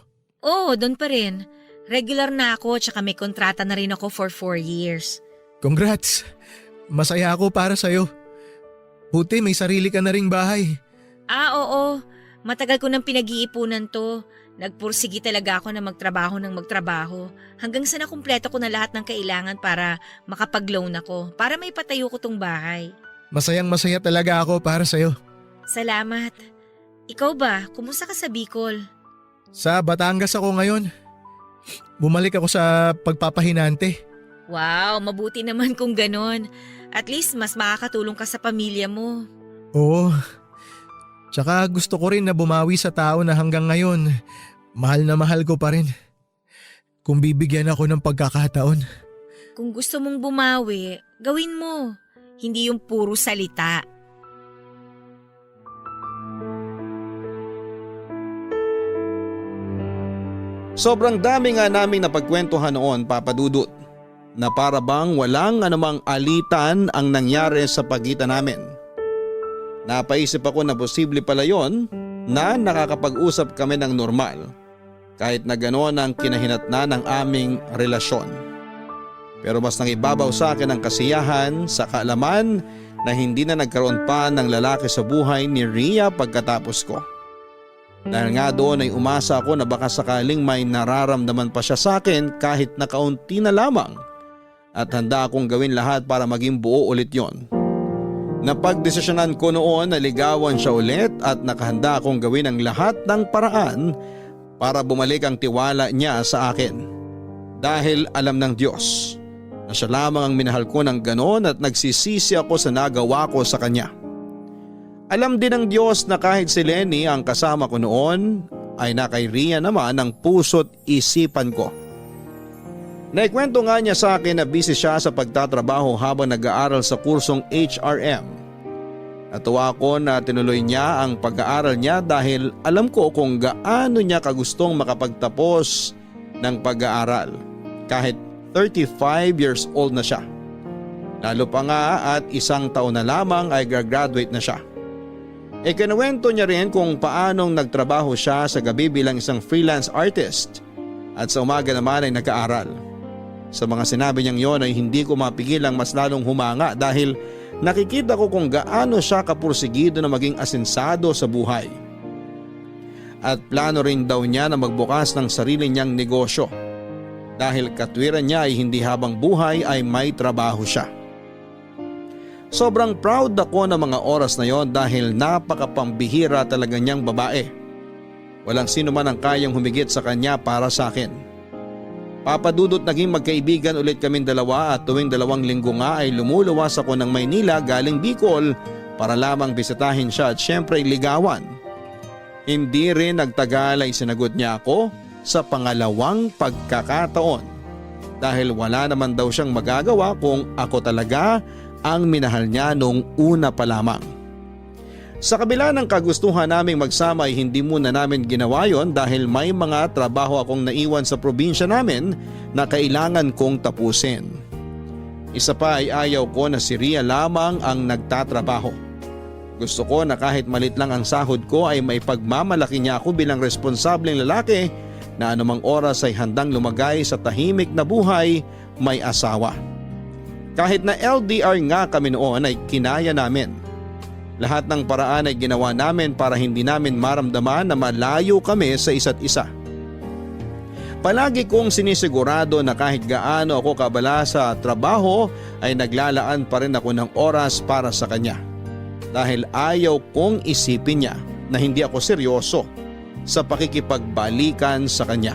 Oo, doon pa rin. Regular na ako tsaka may kontrata na rin ako for 4 years. Congrats! Masaya ako para sa'yo. Buti may sarili ka na ring bahay. Oo. Matagal ko nang pinag-iipunan to. Nagpursigi talaga ako na magtrabaho. Hanggang sa nakumpleto ko na lahat ng kailangan para makapag-loan ako. Para may patayo ko tong bahay. Masayang-masaya talaga ako para sa'yo. Salamat. Ikaw ba? Kumusta ka sa Bicol? Sa Batangas ako ngayon. Bumalik ako sa pagpapahinante. Wow, mabuti naman kung ganon. At least mas makakatulong ka sa pamilya mo. Oo. Tsaka gusto ko rin na bumawi sa tao na hanggang ngayon, mahal na mahal ko pa rin. Kung bibigyan ako ng pagkakataon. Kung gusto mong bumawi, gawin mo. Hindi yung puro salita. Sobrang dami nga naming napagkwentuhan noon, Papa Dudut, na para bang walang anumang alitan ang nangyari sa pagitan namin. Napaisip ako na posible pala yon na nakakapag-usap kami ng normal kahit na gano'n ang kinahinatnan ng aming relasyon. Pero mas nangibabaw sa akin ang kasiyahan sa kaalaman na hindi na nagkaroon pa ng lalaki sa buhay ni Rhea pagkatapos ko. Dahil nga doon ay umasa ako na baka sakaling may nararamdaman pa siya sa akin kahit na kaunti na lamang at handa akong gawin lahat para maging buo ulit yon. Napagdesisyonan ko noon na ligawan siya ulit at nakahanda akong gawin ang lahat ng paraan para bumalik ang tiwala niya sa akin. Dahil alam ng Diyos na siya lamang ang minahal ko ng ganon at nagsisisi ako sa nagawa ko sa kanya. Alam din ng Diyos na kahit si Lenny ang kasama ko noon ay na kay Rhea naman ang puso't isipan ko. Naikwento nga niya sa akin na busy siya sa pagtatrabaho habang nag-aaral sa kursong HRM. Natuwa ako na tinuloy niya ang pag-aaral niya dahil alam ko kung gaano niya kagustong makapagtapos ng pag-aaral kahit 35 years old na siya. Lalo pa nga at 1 taon na lamang ay graduate na siya. Ikinuwento niya rin kung paanong nagtrabaho siya sa gabi bilang isang freelance artist at sa umaga naman ay nag-aaral. Sa mga sinabi niyang yon ay hindi ko mapigilang mas lalong humanga dahil nakikita ko kung gaano siya kapursigido na maging asensado sa buhay. At plano rin daw niya na magbukas ng sarili niyang negosyo dahil katwiran niya ay hindi habang buhay ay may trabaho siya. Sobrang proud ako ng mga oras na yon dahil napakapambihira talaga niyang babae. Walang sino man ang kayang humigit sa kanya para sa akin. Papadudot naging magkaibigan ulit kaming dalawa at tuwing 2 linggo nga ay lumuluwas ako ng Maynila galing Bicol para lamang bisitahin siya at syempre ligawan. Hindi rin nagtagal ay sinagot niya ako sa pangalawang pagkakataon dahil wala naman daw siyang magagawa kung ako talaga ang minahal niya noong una pa lamang. Sa kabila ng kagustuhan naming magsama ay hindi muna namin ginawa yon dahil may mga trabaho akong naiwan sa probinsya namin na kailangan kong tapusin. Isa pa ay ayaw ko na si Rhea lamang ang nagtatrabaho. Gusto ko na kahit malit lang ang sahod ko ay maipagmamalaki niya ako bilang responsableng lalaki na anumang oras ay handang lumagay sa tahimik na buhay may asawa. Kahit na LDR nga kami noon ay kinaya namin. Lahat ng paraan ay ginawa namin para hindi namin maramdaman na malayo kami sa isa't isa. Palagi kong sinisigurado na kahit gaano ako kabala sa trabaho ay naglalaan pa rin ako ng oras para sa kanya. Dahil ayaw kong isipin niya na hindi ako seryoso sa pakikipagbalikan sa kanya.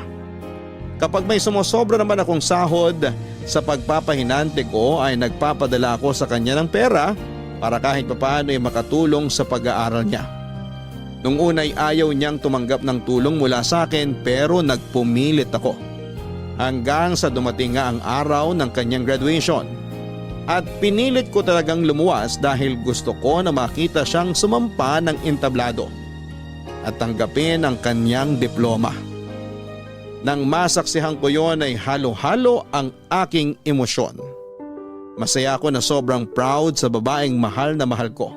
Kapag may sumusobra naman akong sahod sa pagpapahinante ko ay nagpapadala ako sa kanya ng pera para kahit papaano ay makatulong sa pag-aaral niya. Nung una ay ayaw niyang tumanggap ng tulong mula sa akin pero nagpumilit ako. Hanggang sa dumating nga ang araw ng kanyang graduation. At pinilit ko talagang lumuwas dahil gusto ko na makita siyang sumampa ng entablado at tanggapin ang kanyang diploma. Nang masaksihan ko yon ay halo-halo ang aking emosyon. Masaya ako na sobrang proud sa babaeng mahal na mahal ko.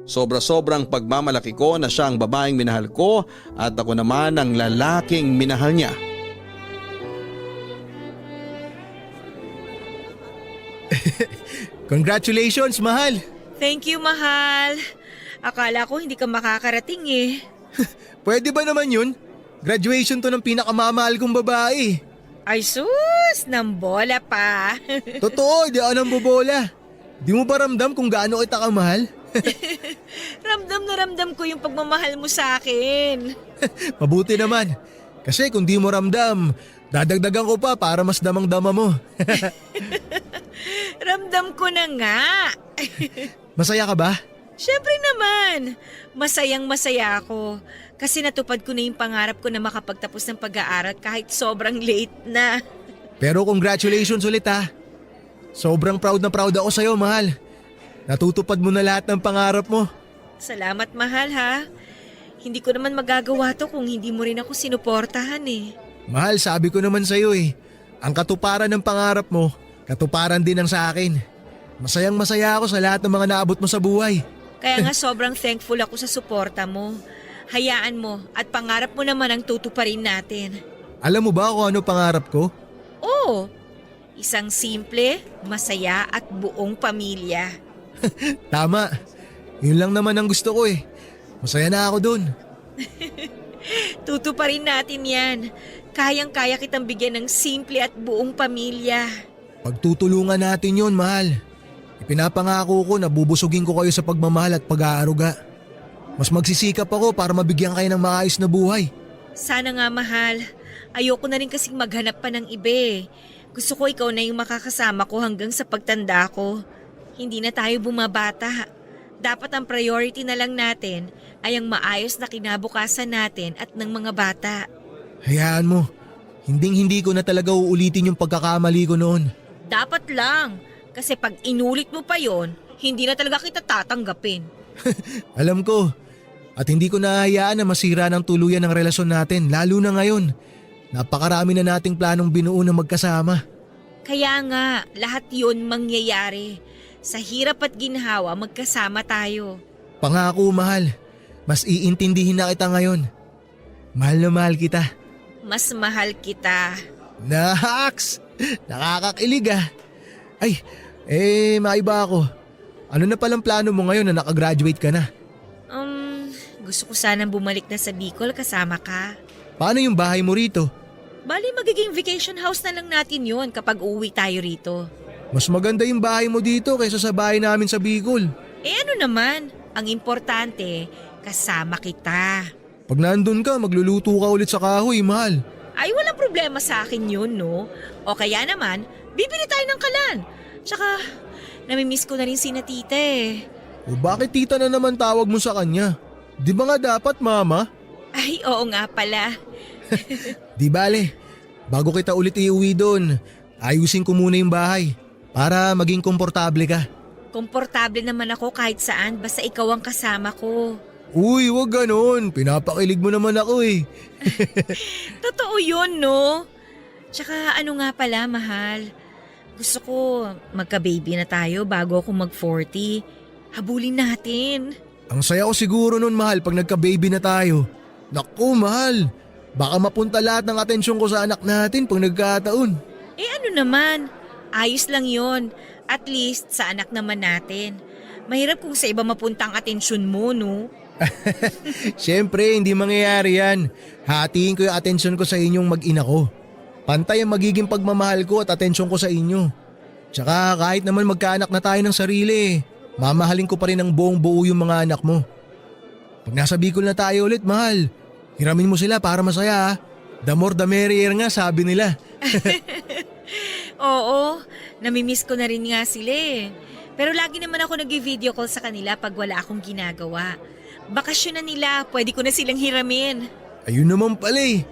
Sobra-sobrang pagmamalaki ko na siya ang babaeng minahal ko at ako naman ang lalaking minahal niya. Congratulations, mahal! Thank you, mahal. Akala ko hindi ka makakarating eh. Pwede ba naman yun? Graduation to ng pinakamamahal kong babae. Ay sus, nang bola pa. Totoo, di ako nang bobola. Di mo ba ramdam kung gaano kita kamahal? Ramdam na ramdam ko yung pagmamahal mo sa akin. Mabuti naman. Kasi kung di mo ramdam, dadagdagan ko pa para mas damang-dama mo. Ramdam ko na nga. Masaya ka ba? Siyempre naman. Masayang masaya ako. Kasi natupad ko na yung pangarap ko na makapagtapos ng pag-aaral kahit sobrang late na. Pero congratulations ulit ha. Sobrang proud na proud ako sa'yo, mahal. Natutupad mo na lahat ng pangarap mo. Salamat, mahal ha. Hindi ko naman magagawa to kung hindi mo rin ako sinuportahan eh. Mahal, sabi ko naman sa'yo eh. Ang katuparan ng pangarap mo, katuparan din ang sa akin. Masayang masaya ako sa lahat ng mga naabot mo sa buhay. Kaya nga sobrang thankful ako sa suporta mo. Hayaan mo at pangarap mo naman ang tutuparin natin. Alam mo ba kung ano pangarap ko? Oo, isang simple, masaya at buong pamilya. Tama. Yun lang naman ang gusto ko eh. Masaya na ako dun. Tutuparin natin yan. Kayang-kaya kitang bigyan ng simple at buong pamilya. Pagtutulungan natin yun, mahal. Ipinapangako ko na bubusugin ko kayo sa pagmamahal at pag-aaruga. Mas magsisikap ako para mabigyan kayo ng maayos na buhay. Sana nga, mahal. Ayoko na rin kasing maghanap pa ng iba eh. Gusto ko ikaw na yung makakasama ko hanggang sa pagtanda ko. Hindi na tayo bumabata. Dapat ang priority na lang natin ay ang maayos na kinabukasan natin at ng mga bata. Hayaan mo. Hindi ko na talaga uulitin yung pagkakamali ko noon. Dapat lang. Kasi pag inulit mo pa yon, hindi na talaga kita tatanggapin. Alam ko. At hindi ko nahahayaan na masira ng tuluyan ng relasyon natin, lalo na ngayon. Napakarami na nating planong binuo na magkasama. Kaya nga, lahat yun mangyayari. Sa hirap at ginhawa, magkasama tayo. Pangako, mahal. Mas iintindihin na kita ngayon. Mahal na mahal kita. Mas mahal kita. Naks! Nakakakilig ah. Ay, maiba ako. Ano na palang plano mo ngayon na nakagraduate ka na? Gusto ko sanang bumalik na sa Bicol kasama ka. Paano yung bahay mo rito? Bali magiging vacation house na lang natin yon kapag uuwi tayo rito. Mas maganda yung bahay mo dito kaysa sa bahay namin sa Bicol. Ano naman, ang importante, kasama kita. Pag nandun ka, magluluto ka ulit sa kahoy, mahal. Ay, walang problema sa akin yun, no? O kaya naman, bibili tayo ng kalan. Tsaka, namimiss ko na rin si na tita eh. O bakit tita na naman tawag mo sa kanya? Di ba nga dapat mama? Ay, oo nga pala. Di bale, bago kita ulit iuwi doon, ayusin ko muna yung bahay para maging komportable ka. Komportable naman ako kahit saan basta ikaw ang kasama ko. Uy, wag ganon. Pinapakilig mo naman ako eh. Totoo yun, no? Tsaka ano nga pala, mahal. Gusto ko magka-baby na tayo bago ako mag-40. Habulin natin. Ang saya ko siguro nun, mahal, pag nagka-baby na tayo. Naku, mahal. Baka mapunta lahat ng atensyon ko sa anak natin pag nagkataon. Ano naman? Ayos lang yon. At least sa anak naman natin. Mahirap kung sa iba mapunta ang atensyon mo, no? Siyempre, hindi mangyayari yan. Hatiin ko yung atensyon ko sa inyong mag-ina ko. Pantay ang magiging pagmamahal ko at atensyon ko sa inyo. Tsaka kahit naman magkaanak na tayo ng sarili, mamahalin ko pa rin ng buong buo yung mga anak mo. Pag nasa Bicol na tayo ulit, mahal, hiramin mo sila para masaya ha. The more the merrier nga, sabi nila. Oo, namimiss ko na rin nga sila eh. Pero lagi naman ako nag-video call sa kanila pag wala akong ginagawa. Bakasyon na nila, pwede ko na silang hiramin. Ayun naman pala eh.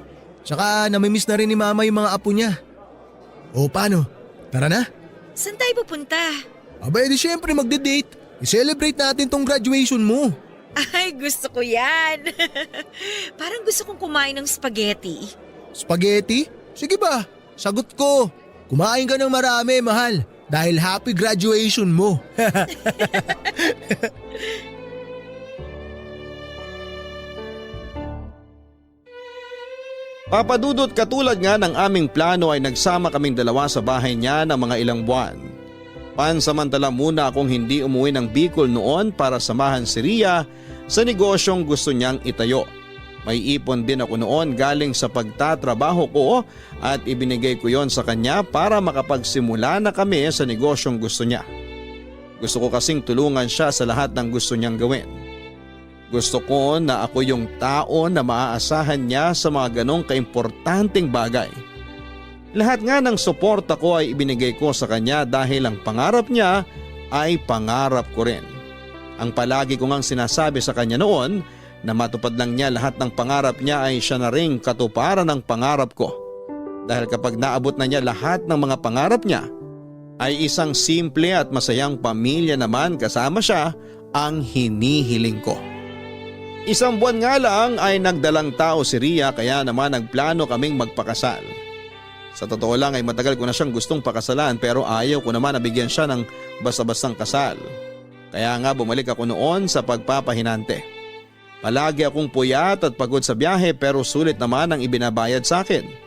Tsaka namimiss na rin ni mama yung mga apo niya. O paano? Tara na? Saan tayo pupunta? Aba edi syempre magde-date. I-celebrate natin tong graduation mo. Ay, gusto ko yan. Parang gusto kong kumain ng spaghetti. Spaghetti? Sige ba, sagot ko. Kumain ka ng marami, mahal. Dahil happy graduation mo. Papadudot, katulad nga ng aming plano ay nagsama kaming dalawa sa bahay niya ng mga ilang buwan. Pansamantala muna akong hindi umuwi ng Bicol noon para samahan si Ria sa negosyong gusto niyang itayo. May ipon din ako noon galing sa pagtatrabaho ko at ibinigay ko yon sa kanya para makapagsimula na kami sa negosyong gusto niya. Gusto ko kasing tulungan siya sa lahat ng gusto niyang gawin. Gusto ko na ako yung tao na maaasahan niya sa mga ganong kaimportanteng bagay. Lahat nga ng suporta ko ay ibinigay ko sa kanya dahil ang pangarap niya ay pangarap ko rin. Ang palagi ko ngang sinasabi sa kanya noon na matupad lang niya lahat ng pangarap niya ay siya na ring katuparan ng pangarap ko. Dahil kapag naabot na niya lahat ng mga pangarap niya, ay isang simple at masayang pamilya naman kasama siya ang hinihiling ko. Isang buwan nga lang ay nagdalang tao si Ria kaya naman nagplano kaming magpakasal. Sa totoo lang ay matagal ko na siyang gustong pakasalan pero ayaw ko naman na bigyan siya ng basta-bastang kasal. Kaya nga bumalik ako noon sa pagpapahinante. Palagi akong puyat at pagod sa biyahe pero sulit naman ang ibinabayad sa akin.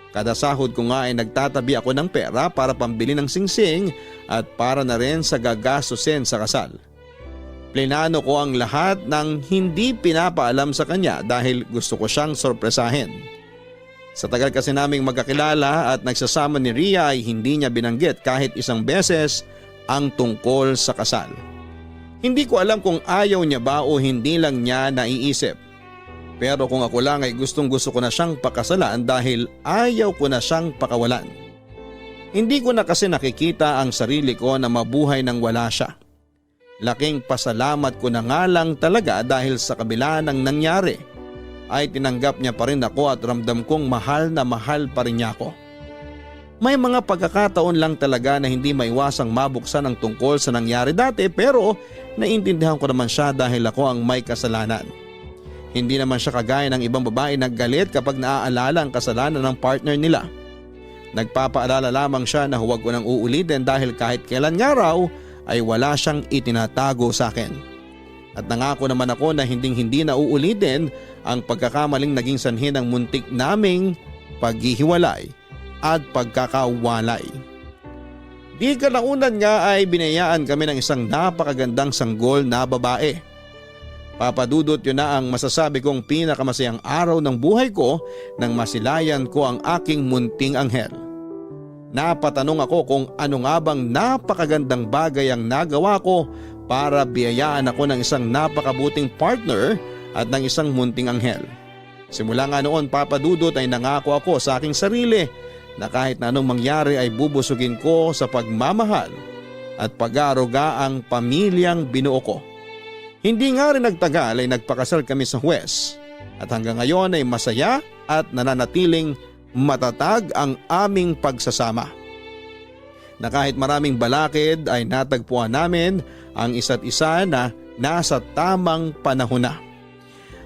Kada sahod ko nga ay nagtatabi ako ng pera para pambili ng singsing at para na rin sa gagastusin sa kasal. Plinano ko ang lahat ng hindi pinapaalam sa kanya dahil gusto ko siyang sorpresahin. Sa tagal kasi naming magkakilala at nagsasama ni Rhea ay hindi niya binanggit kahit isang beses ang tungkol sa kasal. Hindi ko alam kung ayaw niya ba o hindi lang niya naiisip. Pero kung ako lang ay gustong-gusto ko na siyang pakasalan dahil ayaw ko na siyang pakawalan. Hindi ko na kasi nakikita ang sarili ko na mabuhay nang wala siya. Laking pasalamat ko na nga lang talaga dahil sa kabila ng nangyari ay tinanggap niya pa rin ako at ramdam kong mahal na mahal pa rin niya ako. May mga pagkakataon lang talaga na hindi maiwasang mabuksan ang tungkol sa nangyari dati pero naiintindihan ko naman siya dahil ako ang may kasalanan. Hindi naman siya kagaya ng ibang babae na galit kapag naaalala ang kasalanan ng partner nila. Nagpapaalala lamang siya na huwag ko nang uulitin dahil kahit kailan nga raw ay wala siyang itinatago sa akin. At nangako naman ako na hindi na uulitin ang pagkakamaling naging sanhi ng muntik naming paghihiwalay at pagkakawalay. Di kalaunan nga ay binayaan kami ng isang napakagandang sanggol na babae. Papadudot yun na ang masasabi kong pinakamasayang araw ng buhay ko nang masilayan ko ang aking munting anghel. Napatanong ako kung ano nga bang napakagandang bagay ang nagawa ko para biyayaan ako ng isang napakabuting partner at ng isang munting anghel. Simula nga noon papadudot ay nangako ako sa aking sarili na kahit na anong mangyari ay bubusugin ko sa pagmamahal at pag-aaruga ang pamilyang binuo ko. Hindi nga rin nagtagal ay nagpakasal kami sa huwes at hanggang ngayon ay masaya at nananatiling matatag ang aming pagsasama. Na kahit maraming balakid ay natagpuan namin ang isa't isa na nasa tamang panahon na.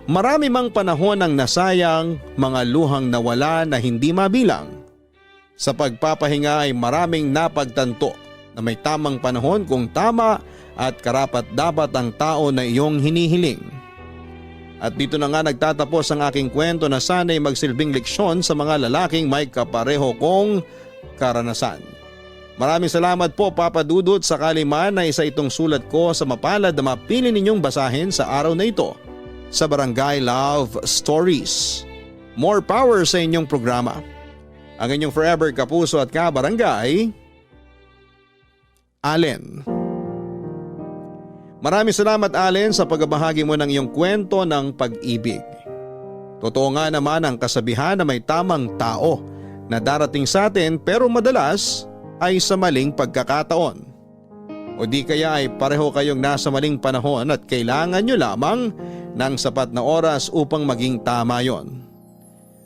Marami mang panahon ang nasayang, mga luhang nawala na hindi mabilang. Sa pagpapahinga ay maraming napagtanto na may tamang panahon kung tama at karapat-dapat ang tao na iyong hinihiling. At dito na nga nagtatapos ang aking kwento na sana'y magsilbing leksyon sa mga lalaking may kapareho kong karanasan. Maraming salamat po Papa Dudut sakali man na isa itong sulat ko sa mapalad na mapili ninyong basahin sa araw na ito sa Barangay Love Stories. More power sa inyong programa. Ang inyong forever kapuso at kabarangay, Allen. Maraming salamat Allen sa pagbabahagi mo ng iyong kwento ng pag-ibig. Totoo nga naman ang kasabihan na may tamang tao na darating sa atin pero madalas ay sa maling pagkakataon. O di kaya ay pareho kayong nasa maling panahon at kailangan nyo lamang ng sapat na oras upang maging tama yon.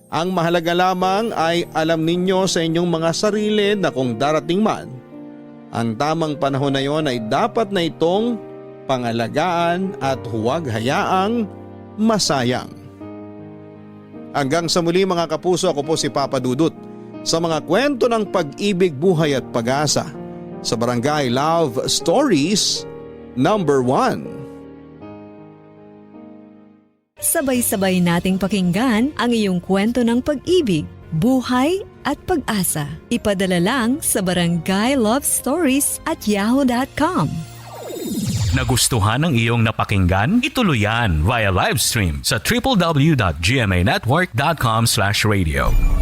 Ang mahalaga lamang ay alam ninyo sa inyong mga sarili na kung darating man, ang tamang panahon na yon ay dapat na itong pangalagaan at huwag hayaang masayang. Hanggang sa muli mga kapuso, ako po si Papa Dudut sa mga kwento ng pag-ibig, buhay at pag-asa sa Barangay Love Stories number 1. Sabay-sabay nating pakinggan ang iyong kwento ng pag-ibig, buhay at pag-asa. Ipadala lang sa barangaylovestories@yahoo.com. Nagustuhan ng iyong napakinggan? Ituloy yan via live stream sa www.gmanetwork.com/radio.